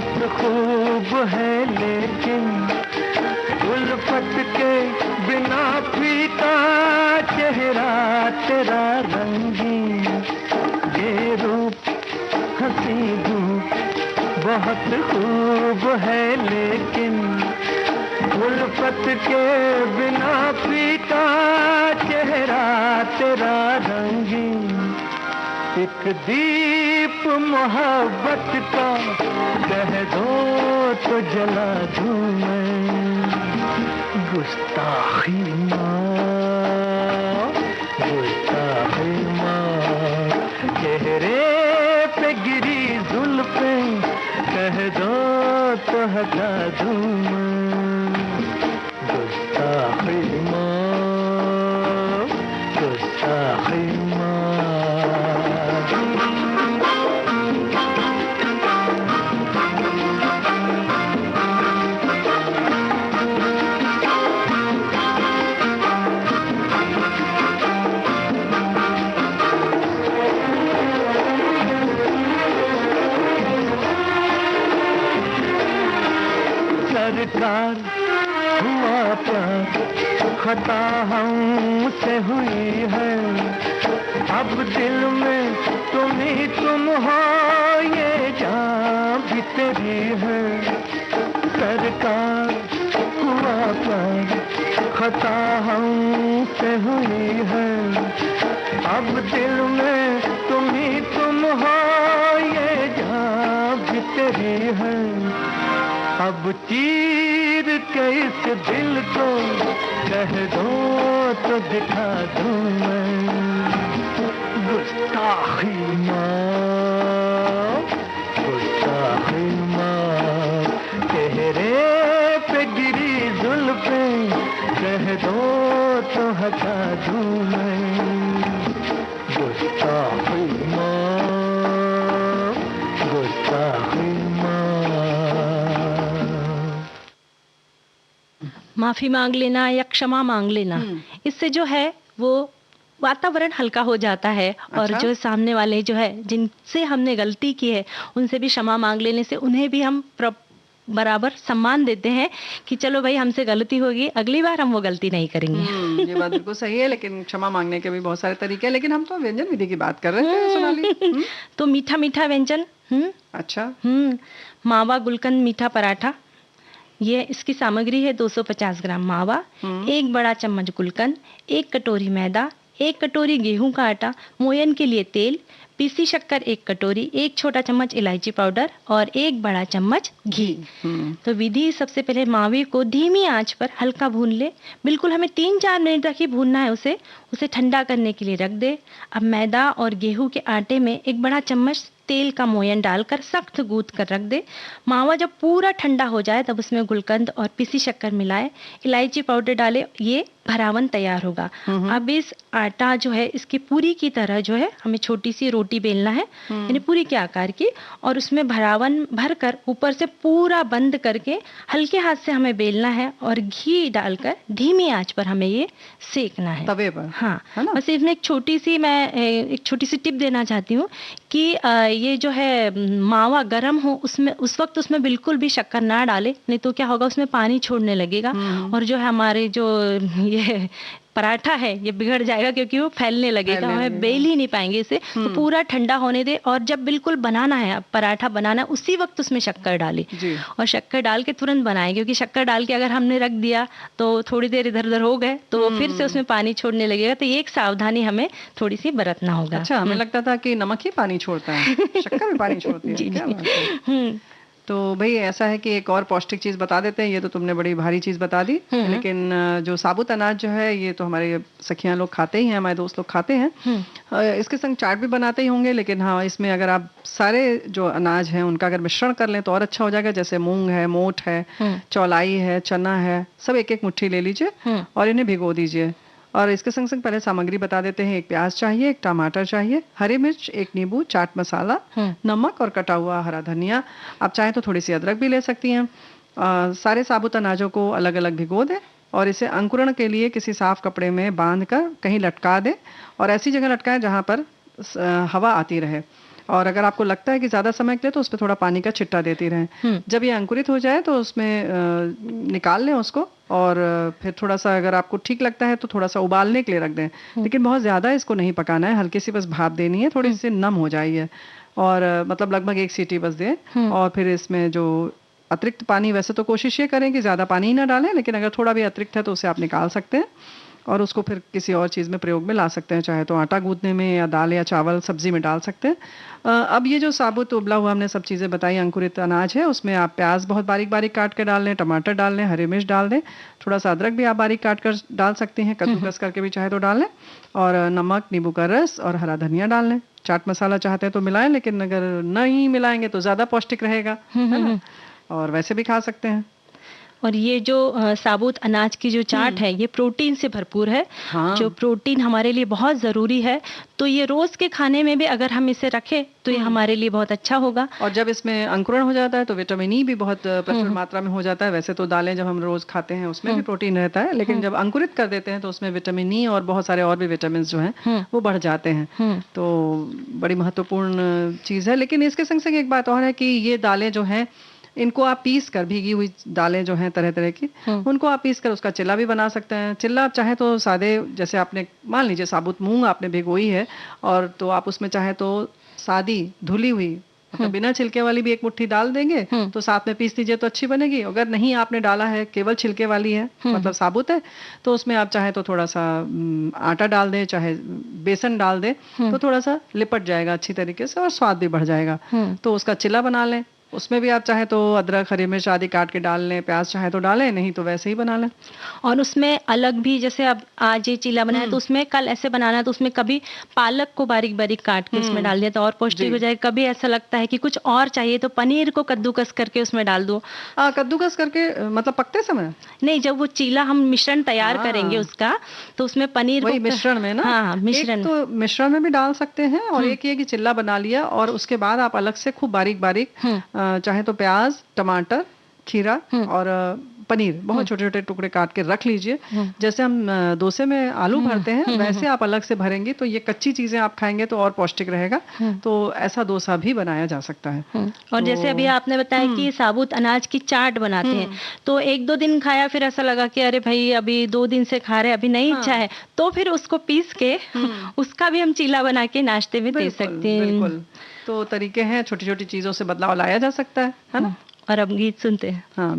बहुत खूब है लेकिन उल्फत के बिना फीका चेहरा तेरा रंगीन, ये रूप हंसी धूप बहुत खूब है लेकिन उल्फत के बिना फीका चेहरा तेरा रंगीन। एक दीप मोहब्बत का कह दो तो जला दूं मैं। गुस्ताखी माँ, गुस्ताखी माँ, चेहरे पे गिरी जुल्फें कह दो तो हटा दूं मैं। गुस्ताखी माँ, गुस्ताखी माँ। सरकार हुआ प्यार खता हमसे हुई है, अब दिल में तुम ही तुम हो ये जान भी तेरी है। सरकार हुआ प्यार खता हमसे हुई है, अब दिल में तुम ही तुम हो ये जान भी तेरी है। अब चीर के इस दिल को कह दो तो दिखा दूं मैं। गुस्ताखी माँ, गुस्ताखी माँ, चेहरे पे गिरी जुल्फें कह दो तो हटा दूं मैं। गुस्ताखी माँ, गुस्ताखी माफी मांग लेना या क्षमा मांग लेना, इससे जो है वो वातावरण हल्का हो जाता है। और जो सामने वाले जो है जिनसे हमने गलती की है उनसे भी क्षमा मांग लेने से उन्हें भी हम बराबर सम्मान देते हैं कि चलो भाई हमसे गलती होगी, अगली बार हम वो गलती नहीं करेंगे। ये बात बिल्कुल सही है, लेकिन क्षमा मांगने के भी बहुत सारे तरीके हैं, लेकिन हम तो व्यंजन विधि की बात कर रहे थे सोनाली। तो मीठा मीठा व्यंजन। अच्छा। मावा गुलकंद मीठा पराठा, ये इसकी सामग्री है 250 ग्राम मावा, 1 बड़ा चम्मच गुलकंद, 1 कटोरी मैदा, 1 कटोरी गेहूं का आटा, मोयन के लिए तेल, पीसी शक्कर 1 कटोरी, 1 छोटा चम्मच इलायची पाउडर और 1 बड़ा चम्मच घी। तो विधि, सबसे पहले मावे को धीमी आंच पर हल्का भून ले, बिल्कुल हमें 3-4 मिनट तक ही भूनना है उसे ठंडा करने के लिए रख दे। अब मैदा और गेहूं के आटे में 1 बड़ा चम्मच तेल का मोयन डालकर सख्त गूंथ कर रख दे। मावा जब पूरा ठंडा हो जाए तब उसमें गुलकंद और पीसी शक्कर मिलाए, इलायची पाउडर डाले, ये भरावन तैयार होगा। अब इस आटा जो है इसकी पूरी की तरह जो है हमें छोटी सी रोटी बेलना है, यानी पूरी के आकार की, और उसमें भरावन भरकर ऊपर से पूरा बंद करके हल्के हाथ से हमें बेलना है और घी डालकर धीमी आंच पर हमें ये सेकना है तवे पर। हाँ, बस इसमें एक छोटी सी टिप देना चाहती हूँ कि ये जो है मावा गर्म हो उसमें उस वक्त उसमें बिल्कुल भी शक्कर ना डाले, नहीं तो क्या होगा उसमें पानी छोड़ने लगेगा और जो है हमारे जो ये पराठा है ये बिगड़ जाएगा, क्योंकि वो फैलने लगेगा, हमें बेल ही नहीं पाएंगे इसे। तो पूरा ठंडा होने दे और जब बिल्कुल बनाना है, अब पराठा बनाना है, उसी वक्त उसमें शक्कर डालें और शक्कर डाल के तुरंत बनाएं, क्योंकि शक्कर डाल के अगर हमने रख दिया तो थोड़ी देर इधर उधर हो गए तो फिर से उसमें पानी छोड़ने लगेगा। तो ये एक सावधानी हमें थोड़ी सी बरतना होगा। अच्छा, हमें लगता था कि नमक ही पानी छोड़ता है, शक्कर भी पानी छोड़ती है। क्या बात है। तो भाई ऐसा है कि एक और पौष्टिक चीज बता देते हैं, ये तो तुमने बड़ी भारी चीज बता दी, लेकिन जो साबुत अनाज जो है ये तो हमारे सखियां लोग खाते ही हैं, हमारे दोस्त लोग खाते हैं। इसके संग चाट भी बनाते ही होंगे, लेकिन हाँ इसमें अगर आप सारे जो अनाज हैं उनका अगर मिश्रण कर लें तो और अच्छा हो जाएगा। जैसे मूंग है, मोठ है, चौलाई है, चना है, सब 1-1 मुट्ठी ले लीजिए और इन्हें भिगो दीजिए। और इसके संग संग पहले सामग्री बता देते हैं। 1 प्याज चाहिए, 1 टमाटर चाहिए, हरी मिर्च, 1 नींबू, चाट मसाला, नमक और कटा हुआ हरा धनिया। आप चाहें तो थोड़ी सी अदरक भी ले सकती हैं। सारे साबुत अनाजों को अलग अलग भिगो दें और इसे अंकुरण के लिए किसी साफ कपड़े में बांधकर कहीं लटका दें और ऐसी जगह लटकाएं जहां पर हवा आती रहे। और अगर आपको लगता है कि ज़्यादा समय के लिए तो उस पर थोड़ा पानी का छिट्टा देती रहें। जब ये अंकुरित हो जाए तो उसमें निकाल लें उसको, और फिर थोड़ा सा अगर आपको ठीक लगता है तो थोड़ा सा उबालने के लिए रख दें, लेकिन बहुत ज़्यादा इसको नहीं पकाना है, हल्की सी बस भाप देनी है, थोड़ी सी नम हो जाइए, और मतलब लगभग 1 सीटी बस दें। और फिर इसमें जो अतिरिक्त पानी, वैसे तो कोशिश ये करें कि ज़्यादा पानी ही ना डालें, लेकिन अगर थोड़ा भी अतिरिक्त है तो उसे आप निकाल सकते हैं और उसको फिर किसी और चीज़ में प्रयोग में ला सकते हैं, चाहे तो आटा गूंदने में या दाल या चावल सब्जी में डाल सकते हैं। अब ये जो साबुत उबला हुआ हमने सब चीज़ें बताई, अंकुरित अनाज है, उसमें आप प्याज बहुत बारीक बारीक काट के डाल लें, टमाटर डाल लें, हरी मिर्च डाल दें, थोड़ा सा अदरक भी आप बारीक काट कर डाल सकते हैं, कद्दूकस करके भी चाहे तो डाल लें, और नमक, नींबू का रस और हरा धनिया डाल लें। चाट मसाला चाहते हैं तो मिलाएं, लेकिन अगर नहीं मिलाएंगे तो ज़्यादा पौष्टिक रहेगा, है ना, और वैसे भी खा सकते हैं। और ये जो साबुत अनाज की जो चाट है, ये प्रोटीन से भरपूर है। हाँ। जो प्रोटीन हमारे लिए बहुत ज़रूरी है, तो ये रोज़ के खाने में भी अगर हम इसे रखें तो ये हमारे लिए बहुत अच्छा होगा। और जब इसमें अंकुरण हो जाता है तो विटामिन ई भी बहुत प्रचुर मात्रा में हो जाता है। वैसे तो दालें जब हम रोज खाते हैं उसमें भी प्रोटीन रहता है, लेकिन जब अंकुरित कर देते हैं तो उसमें विटामिन ई और बहुत सारे और भी विटामिन जो हैं वो बढ़ जाते हैं। तो बड़ी महत्वपूर्ण चीज़ है। लेकिन इसके संग संग एक बात और है कि ये दालें जो हैं, इनको आप पीस कर, भीगी हुई दालें जो हैं तरह तरह की, उनको आप पीस कर उसका चिल्ला भी बना सकते हैं। चिल्ला आप चाहे तो सादे, जैसे आपने मान लीजिए साबुत मूंग आपने भिगोई है, और तो आप उसमें चाहे तो सादी धुली हुई, मतलब बिना छिलके वाली भी एक मुट्ठी डाल देंगे तो साथ में पीस दीजिए तो अच्छी बनेगी। अगर नहीं आपने डाला है, केवल छिलके वाली है, मतलब साबुत है, तो उसमें आप चाहे तो थोड़ा सा आटा डाल दें, चाहे बेसन डाल दें, तो थोड़ा सा लिपट जाएगा अच्छी तरीके से और स्वाद भी बढ़ जाएगा। तो उसका चिल्ला बना लें। उसमें भी आप चाहे तो अदरक, हरी मिर्च आदि काट के डाल लें, प्याज चाहे तो डालें, नहीं तो वैसे ही बना लें। और उसमें अलग भी, जैसे अब आज ये चीला बनाया तो उसमें कल ऐसे बनाना, तो उसमें कभी पालक को बारीक बारीक काट के उसमें डाल दिया तो और पौष्टिक हो जाए। कभी ऐसा लगता है कि कुछ और चाहिए तो पनीर को कद्दूकस करके उसमें डाल दो। कद्दूकस करके मतलब पकते समय नहीं, जब वो चीला हम मिश्रण तैयार करेंगे उसका, तो उसमें पनीर वही मिश्रण में ना, हाँ, मिश्रण तो मिश्रण में भी डाल सकते हैं, और एक ये कि चिल्ला बना लिया और उसके बाद आप अलग से खूब बारीक बारीक चाहे तो प्याज, टमाटर, खीरा और पनीर बहुत छोटे छोटे टुकड़े काट के रख लीजिए। जैसे हम डोसे में आलू भरते हैं वैसे आप अलग से भरेंगे तो ये कच्ची चीजें आप खाएंगे तो और पौष्टिक रहेगा। तो ऐसा डोसा भी बनाया जा सकता है। और जैसे अभी आपने बताया कि साबुत अनाज की चाट बनाते हैं, तो 1-2 दिन खाया, फिर ऐसा लगा कि अरे भाई अभी 2 दिन से खा रहे, अभी नहीं इच्छा है, तो फिर उसको पीस के उसका भी हम चीला बना के नाश्ते में दे सकते हैं। बिल्कुल, तो तरीके हैं, छोटी छोटी चीजों से बदलाव लाया जा सकता है ना। और अब गीत सुनते हैं। हाँ।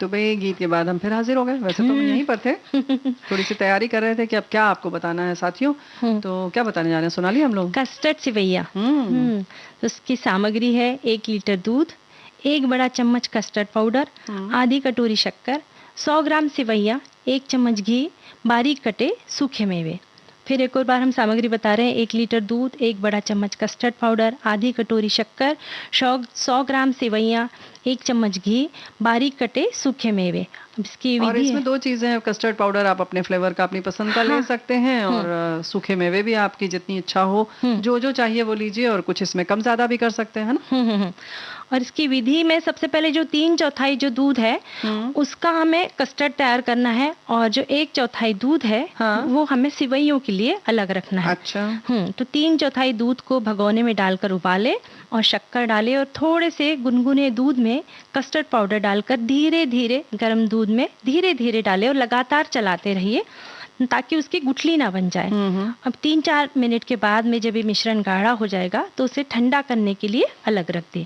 तो भाई गीत के बाद हम फिर हाजिर हो गए। वैसे तो हम यहीं पर थे, थोड़ी सी तैयारी कर रहे थे कि अब क्या आपको बताना है साथियों। तो क्या बताने जा रहे हैं सोनाली हम लोग? कस्टर्ड सिवैया। तो उसकी सामग्री है 1 लीटर दूध, 1 बड़ा चम्मच कस्टर्ड पाउडर, आधी कटोरी शक्कर, 100 ग्राम सिवैया, 1 चम्मच घी, बारीक कटे सूखे मेवे। फिर एक और बार हम सामग्री बता रहे हैं। 1 लीटर दूध, 1 बड़ा चम्मच कस्टर्ड पाउडर, आधी कटोरी शक्कर, 100 ग्राम सेवइयाँ, 1 चम्मच घी, बारीक कटे सूखे मेवे। अब इसकी और विधि इसमें है। 2 चीजें हैं, कस्टर्ड पाउडर आप अपने फ्लेवर का अपनी पसंद का ले सकते हैं, और सूखे मेवे भी आपकी जितनी इच्छा हो, जो जो चाहिए वो लीजिए, और कुछ इसमें कम ज्यादा भी कर सकते हैं ना। और इसकी विधि में सबसे पहले जो 3/4 जो दूध है उसका हमें कस्टर्ड तैयार करना है, और जो 1/4 दूध है वो हमें सिवैयों के लिए अलग रखना है। अच्छा। तो 3/4 दूध को भगोने में डालकर उबाले और शक्कर डाले, और थोड़े से गुनगुने दूध में कस्टर्ड पाउडर डालकर धीरे धीरे गर्म दूध में धीरे धीरे डाले और लगातार चलाते रहिए ताकि उसकी गुठली ना बन जाए। अब 3-4 मिनट के बाद में जब ये मिश्रण गाढ़ा हो जाएगा तो उसे ठंडा करने के लिए अलग रख दें।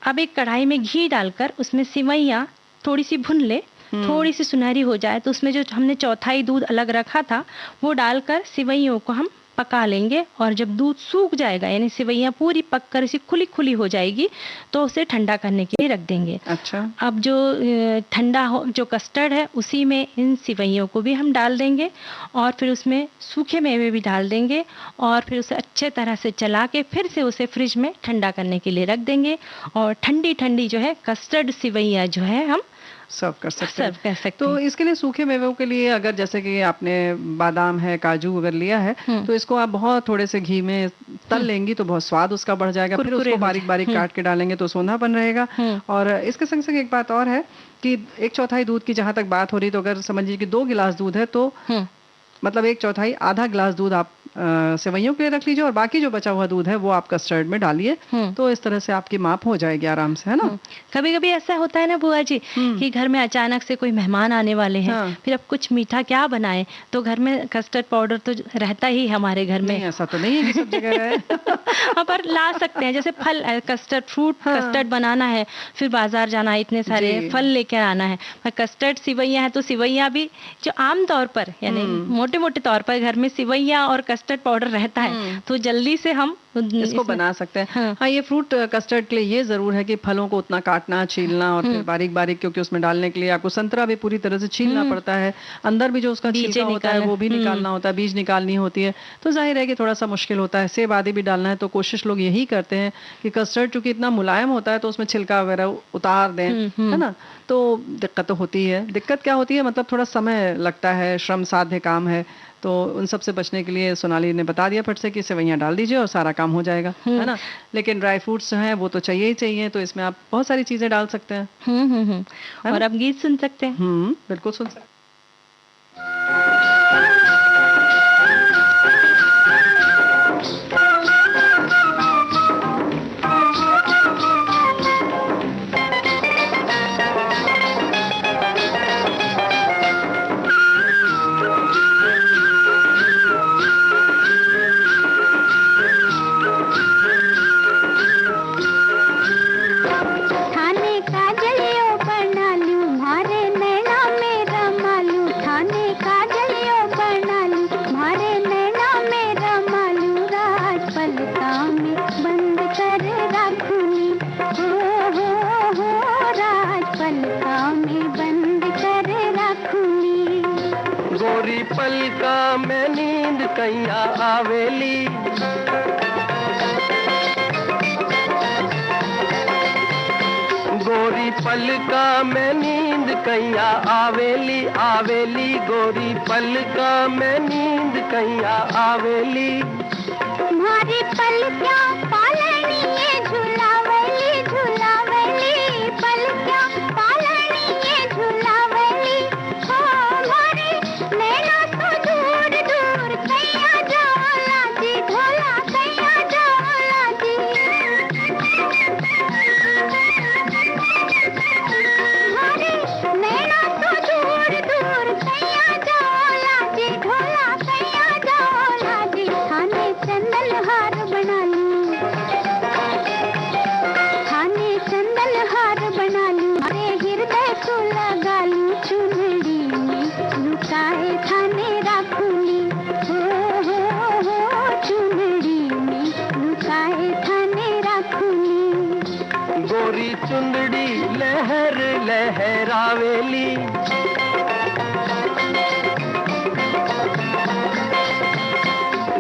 अब एक कढ़ाई में घी डालकर उसमें सिवैयाँ थोड़ी सी भून ले, थोड़ी सी सुनहरी हो जाए तो उसमें जो हमने 1/4 दूध अलग रखा था वो डालकर सिवैयों को हम पका लेंगे, और जब दूध सूख जाएगा यानी सिवैयाँ पूरी पककर इसी खुली खुली हो जाएगी तो उसे ठंडा करने के लिए रख देंगे। अच्छा। अब जो ठंडा हो जो कस्टर्ड है उसी में इन सिवैयों को भी हम डाल देंगे, और फिर उसमें सूखे मेवे भी डाल देंगे, और फिर उसे अच्छे तरह से चला के फिर से उसे फ्रिज में ठंडा करने के लिए रख देंगे, और ठंडी ठंडी जो है कस्टर्ड सिवैया जो है हम सर्व कर सकते हैं। सर्व कर सकते तो हैं। इसके लिए सूखे मेवों के लिए अगर जैसे कि आपने बादाम है, काजू अगर लिया है तो इसको आप बहुत थोड़े से घी में तल लेंगी तो बहुत स्वाद उसका बढ़ जाएगा। फिर उसको बारीक बारीक काट के डालेंगे तो सोंधापन रहेगा। और इसके संग संग एक बात और है कि 1/4 दूध की जहां तक बात हो रही, तो अगर समझिए कि 2 गिलास दूध है तो मतलब 1/4 आधा गिलास दूध आप सेवइयों के लिए रख लीजिए, और बाकी जो बचा हुआ दूध है वो आप कस्टर्ड में डालिए। तो इस तरह से आपकी माप हो जाएगी आराम से, है ना। कभी कभी ऐसा होता है ना बुआ जी कि घर में अचानक से कोई मेहमान आने वाले हैं, फिर अब कुछ मीठा क्या बनाएं, तो घर में कस्टर्ड पाउडर तो रहता ही हमारे घर में। नहीं, ऐसा तो नहीं है कि सब जगह रहे। पर ला सकते हैं, जैसे फल कस्टर्ड फ्रूट कस्टर्ड बनाना है, फिर बाजार जाना है, इतने सारे फल लेकर आना है। पर कस्टर्ड सिवैया है तो सिवैया भी जो आम तौर पर यानी मोटे मोटे तौर पर घर में सिवैया और कस्टर्ड पाउडर रहता है तो जल्दी से हम इसको बना सकते हैं। हाँ, ये फ्रूट कस्टर्ड के लिए ये जरूर है कि फलों को उतना काटना, छीलना और फिर बारीक बारीक, क्योंकि उसमें डालने के लिए आपको संतरा भी पूरी तरह से छीलना पड़ता है, अंदर भी जो उसका छिलका होता है वो भी निकालना होता है, बीज निकालनी होती है, तो जाहिर है कि थोड़ा सा मुश्किल होता है। सेब आदि भी डालना है तो कोशिश लोग यही करते हैं कि कस्टर्ड चूंकि इतना मुलायम होता है तो उसमें छिलका वगैरह उतार दें, है ना। तो दिक्कत तो होती है। दिक्कत क्या होती है, मतलब थोड़ा समय लगता है, श्रम साध्य काम है, तो उन सब से बचने के लिए सोनाली ने बता दिया फट से कि सेवइयाँ डाल दीजिए और सारा काम हो जाएगा, है ना। लेकिन ड्राई फ्रूट्स हैं वो तो चाहिए ही चाहिए, तो इसमें आप बहुत सारी चीजें डाल सकते हैं। और अब गीत सुन सकते हैं। बिल्कुल सुन सकते हैं। पलका में नींद कैया आवेली, गोरी पलका में नींद कैया आवेली, आवेली गोरी पलका में नींद कैया आवेली। तुम्हारी पलका पालनी ये झुलावली, झुलावली पलका पालनी ये झुलावली। हो मारे नैना तो दूर दूर कैया जाला जी, ढोला कैया जाला जी। मारे नैना तो दूर दूर कैया जाला जी, ढोला कैया जाला जी। थाने चंदन हार बना लूं, गोरी चुंदड़ी लहर लहरावेली,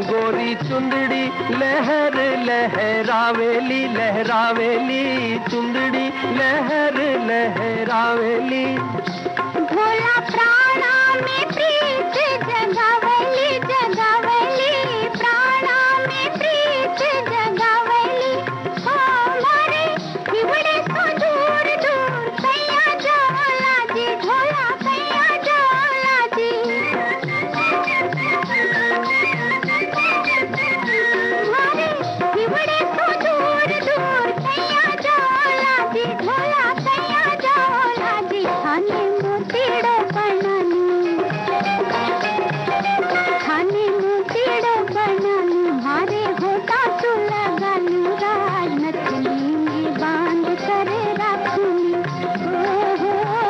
गोरी चुंदड़ी लहर लहरावेली, लहरावेली चुंदड़ी लहर लहरावेली। भोला प्राणा में प्रीत जगावेली, जगावेली प्राणा में प्रीत जगावेली। ओ मारे हिवड़े सो दूर दूर कैया जाला जी, भोला कैया जाला जी। मारे हिवड़े सो दूर दूर कैया जाला जी, भोला कैया जाला जी। खाने मोतीड़ो बनानी, खाने मोतीड़ो बनानी, मारे होता तू लगालू, राज नथनी में बांध कर राखूंगी।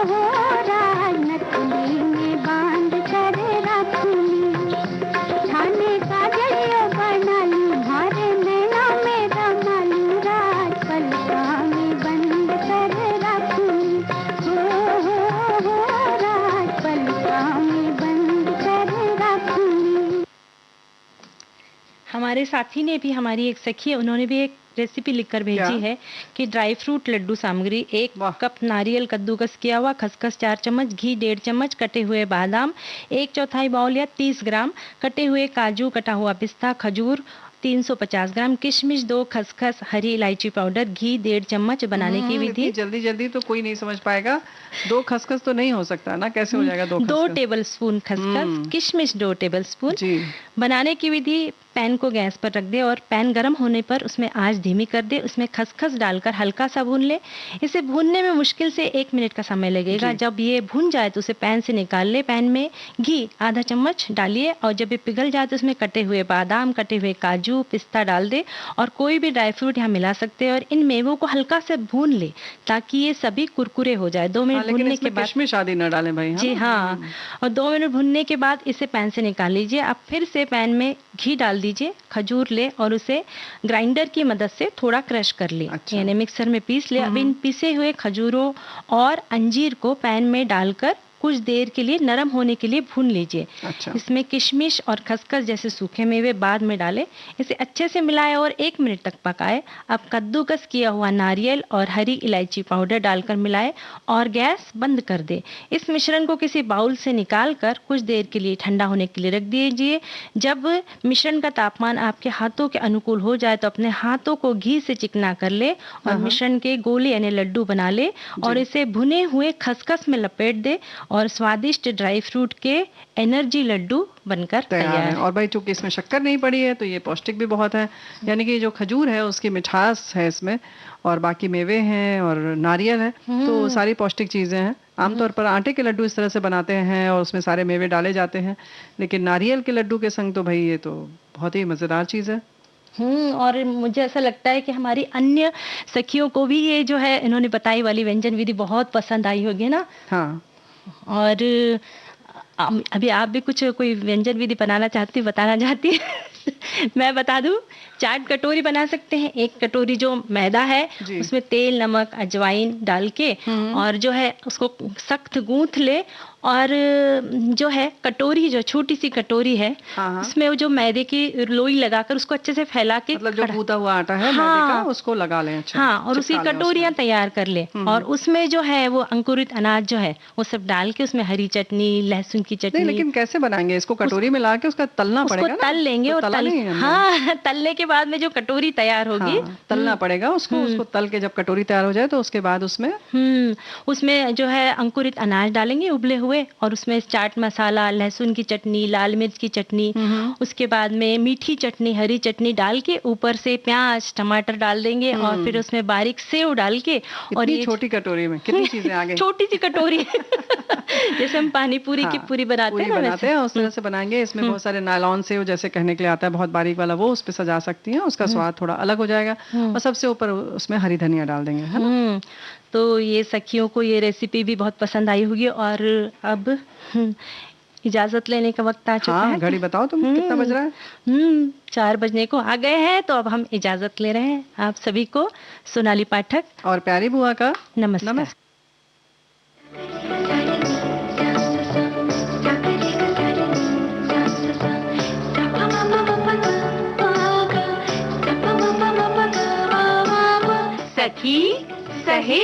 हो राज नथनी में बांध कर राखूंगी। खाने काजलियो बनालू, मारे नैना में रमालू, राज पलका में बंद कर राखूंगी। हो राज पलका में बंद कर राखूंगी। हमारे साथी ने भी, हमारी एक सखी है, उन्होंने भी एक रेसिपी लिखकर भेजी क्या? है कि ड्राई फ्रूट लड्डू सामग्री: 1 वाह। कप नारियल कद्दूकस किया हुआ, खसखस 4 चम्मच, घी 1.5 चम्मच, कटे हुए बादाम 1/4 बाउल या 30 ग्राम, कटे हुए काजू, कटा हुआ पिस्ता, खजूर 350 ग्राम, किशमिश 2, खसखस, हरी इलायची पाउडर, घी 1.5 चम्मच। बनाने की विधि: इतनी जल्दी जल्दी तो कोई नहीं समझ पाएगा। 2 खसखस तो नहीं हो सकता ना, कैसे हो जाएगा 2 2 खसखस? टेबल स्पून खसखस, किशमिश 2 टेबल स्पून। जी। बनाने की विधि: पैन को गैस पर रख दे और पैन गर्म होने पर उसमें आंच धीमी कर दे, उसमें खसखस डालकर हल्का सा भून ले। इसे भूनने में मुश्किल से 1 मिनट का समय लगेगा। जी। जब ये भून जाए तो उसे पैन से निकाल ले। पैन में घी आधा चम्मच डालिए और जब ये पिघल जाए तो उसमें कटे हुए बादाम, कटे हुए काजू, पिस्ता डाल दे और कोई भी ड्राई फ्रूट यहाँ मिला सकते हैं और इन मेवों को हल्का से भून ले ताकि ये सभी कुरकुरे हो जाए। 2 मिनट लेकिन भूनने इसमें के बाद किशमिश आदि न डालें भाई। जी हाँ, और 2 मिनट भुनने के बाद इसे पैन से निकाल लीजिए। अब फिर से पैन में घी डाल दीजिए, खजूर ले और उसे ग्राइंडर की मदद से थोड़ा क्रश कर ले, अच्छा। यानी मिक्सर में पीस ले। अब इन पिसे हुए खजूरों और अंजीर को पैन में डालकर कुछ देर के लिए नरम होने के लिए भून लीजिए। अच्छा। इसमें किशमिश और खसखस जैसे सूखे मेवे बाद में डालें। इसे अच्छे से मिलाएं और 1 मिनट तक पकाएं। अब कद्दूकस किया हुआ नारियल और हरी इलायची पाउडर डालकर मिलाएं और गैस बंद कर दें। इस मिश्रण को किसी बाउल से निकालकर कुछ देर के लिए ठंडा होने के लिए रख दीजिए। जब मिश्रण का तापमान आपके हाथों के अनुकूल हो जाए तो अपने हाथों को घी से चिकना कर ले और मिश्रण के गोले यानी लड्डू बना ले और इसे भुने हुए खसखस में लपेट दे और स्वादिष्ट ड्राई फ्रूट के एनर्जी लड्डू बनकर तैयार तैयार है। और भाई चूंकि इसमें शक्कर नहीं पड़ी है तो ये पौष्टिक भी बहुत है, यानी कि जो खजूर है उसकी मिठास है इसमें और बाकी मेवे हैं और नारियल है, तो सारी पौष्टिक चीजें हैं। आमतौर पर आटे के लड्डू इस तरह से बनाते हैं और उसमें सारे मेवे डाले जाते हैं, लेकिन नारियल के लड्डू के संग तो भाई ये तो बहुत ही मजेदार चीज है। और मुझे ऐसा लगता है कि हमारी अन्य सखियों को भी ये जो है इन्होंने बताई वाली व्यंजन विधि बहुत पसंद आई होगी ना। हाँ। और अभी आप भी कुछ कोई व्यंजन विधि बनाना चाहती, बताना चाहती मैं बता दूं, चाट कटोरी बना सकते हैं। 1 कटोरी जो मैदा है उसमें तेल, नमक, अजवाइन डाल के और जो है उसको सख्त गूंथ ले और जो है कटोरी, जो छोटी सी कटोरी है उसमें वो जो मैदे की लोई लगाकर उसको अच्छे से फैला के, मतलब जो गूंथा हुआ आटा है मैदे का उसको लगा लें। अच्छा। हाँ, और उसकी कटोरियां तैयार कर ले और उसमें जो है वो अंकुरित अनाज जो है वो सब डाल के उसमें हरी चटनी, लहसुन की चटनी। लेकिन कैसे बनाएंगे इसको? कटोरी में ला के उसका तलना पड़ेगा ना? तल लेंगे और तलने के बाद में जो कटोरी तैयार होगी तलना पड़ेगा उसको तल के जब कटोरी तैयार हो जाए तो उसके बाद उसमें जो है अंकुरित अनाज डालेंगे उबले हुए और उसमें चाट मसाला, लहसुन की चटनी, लाल मिर्च की चटनी, उसके बाद में मीठी चटनी, हरी चटनी डाल के ऊपर से प्याज, टमाटर डाल देंगे और फिर उसमें बारीक सेव डाल के और ये छोटी कटोरी में कितनी चीजें आ गई। छोटी सी कटोरी जैसे हम पानी पूरी की पूरी बनाते हैं उस तरह से बनाएंगे। इसमें बहुत सारे नायलॉन सेव जैसे कहने के लिए आता है, बहुत बारीक वाला, वो उस पे सजा सकती हैं, उसका स्वाद थोड़ा अलग हो जाएगा और सबसे ऊपर उसमें हरी धनिया डाल देंगे, है ना? तो ये सखियों को ये रेसिपी भी बहुत पसंद आई होगी। और अब इजाजत लेने का वक्त आ चुका हाँ, है। घड़ी बताओ तुम, कितना बज रहा है? 4 बजने को आ गए हैं, तो अब हम इजाजत ले रहे हैं। आप सभी को सोनाली पाठक और प्यारी बुआ का नमस्कार। सखी सहे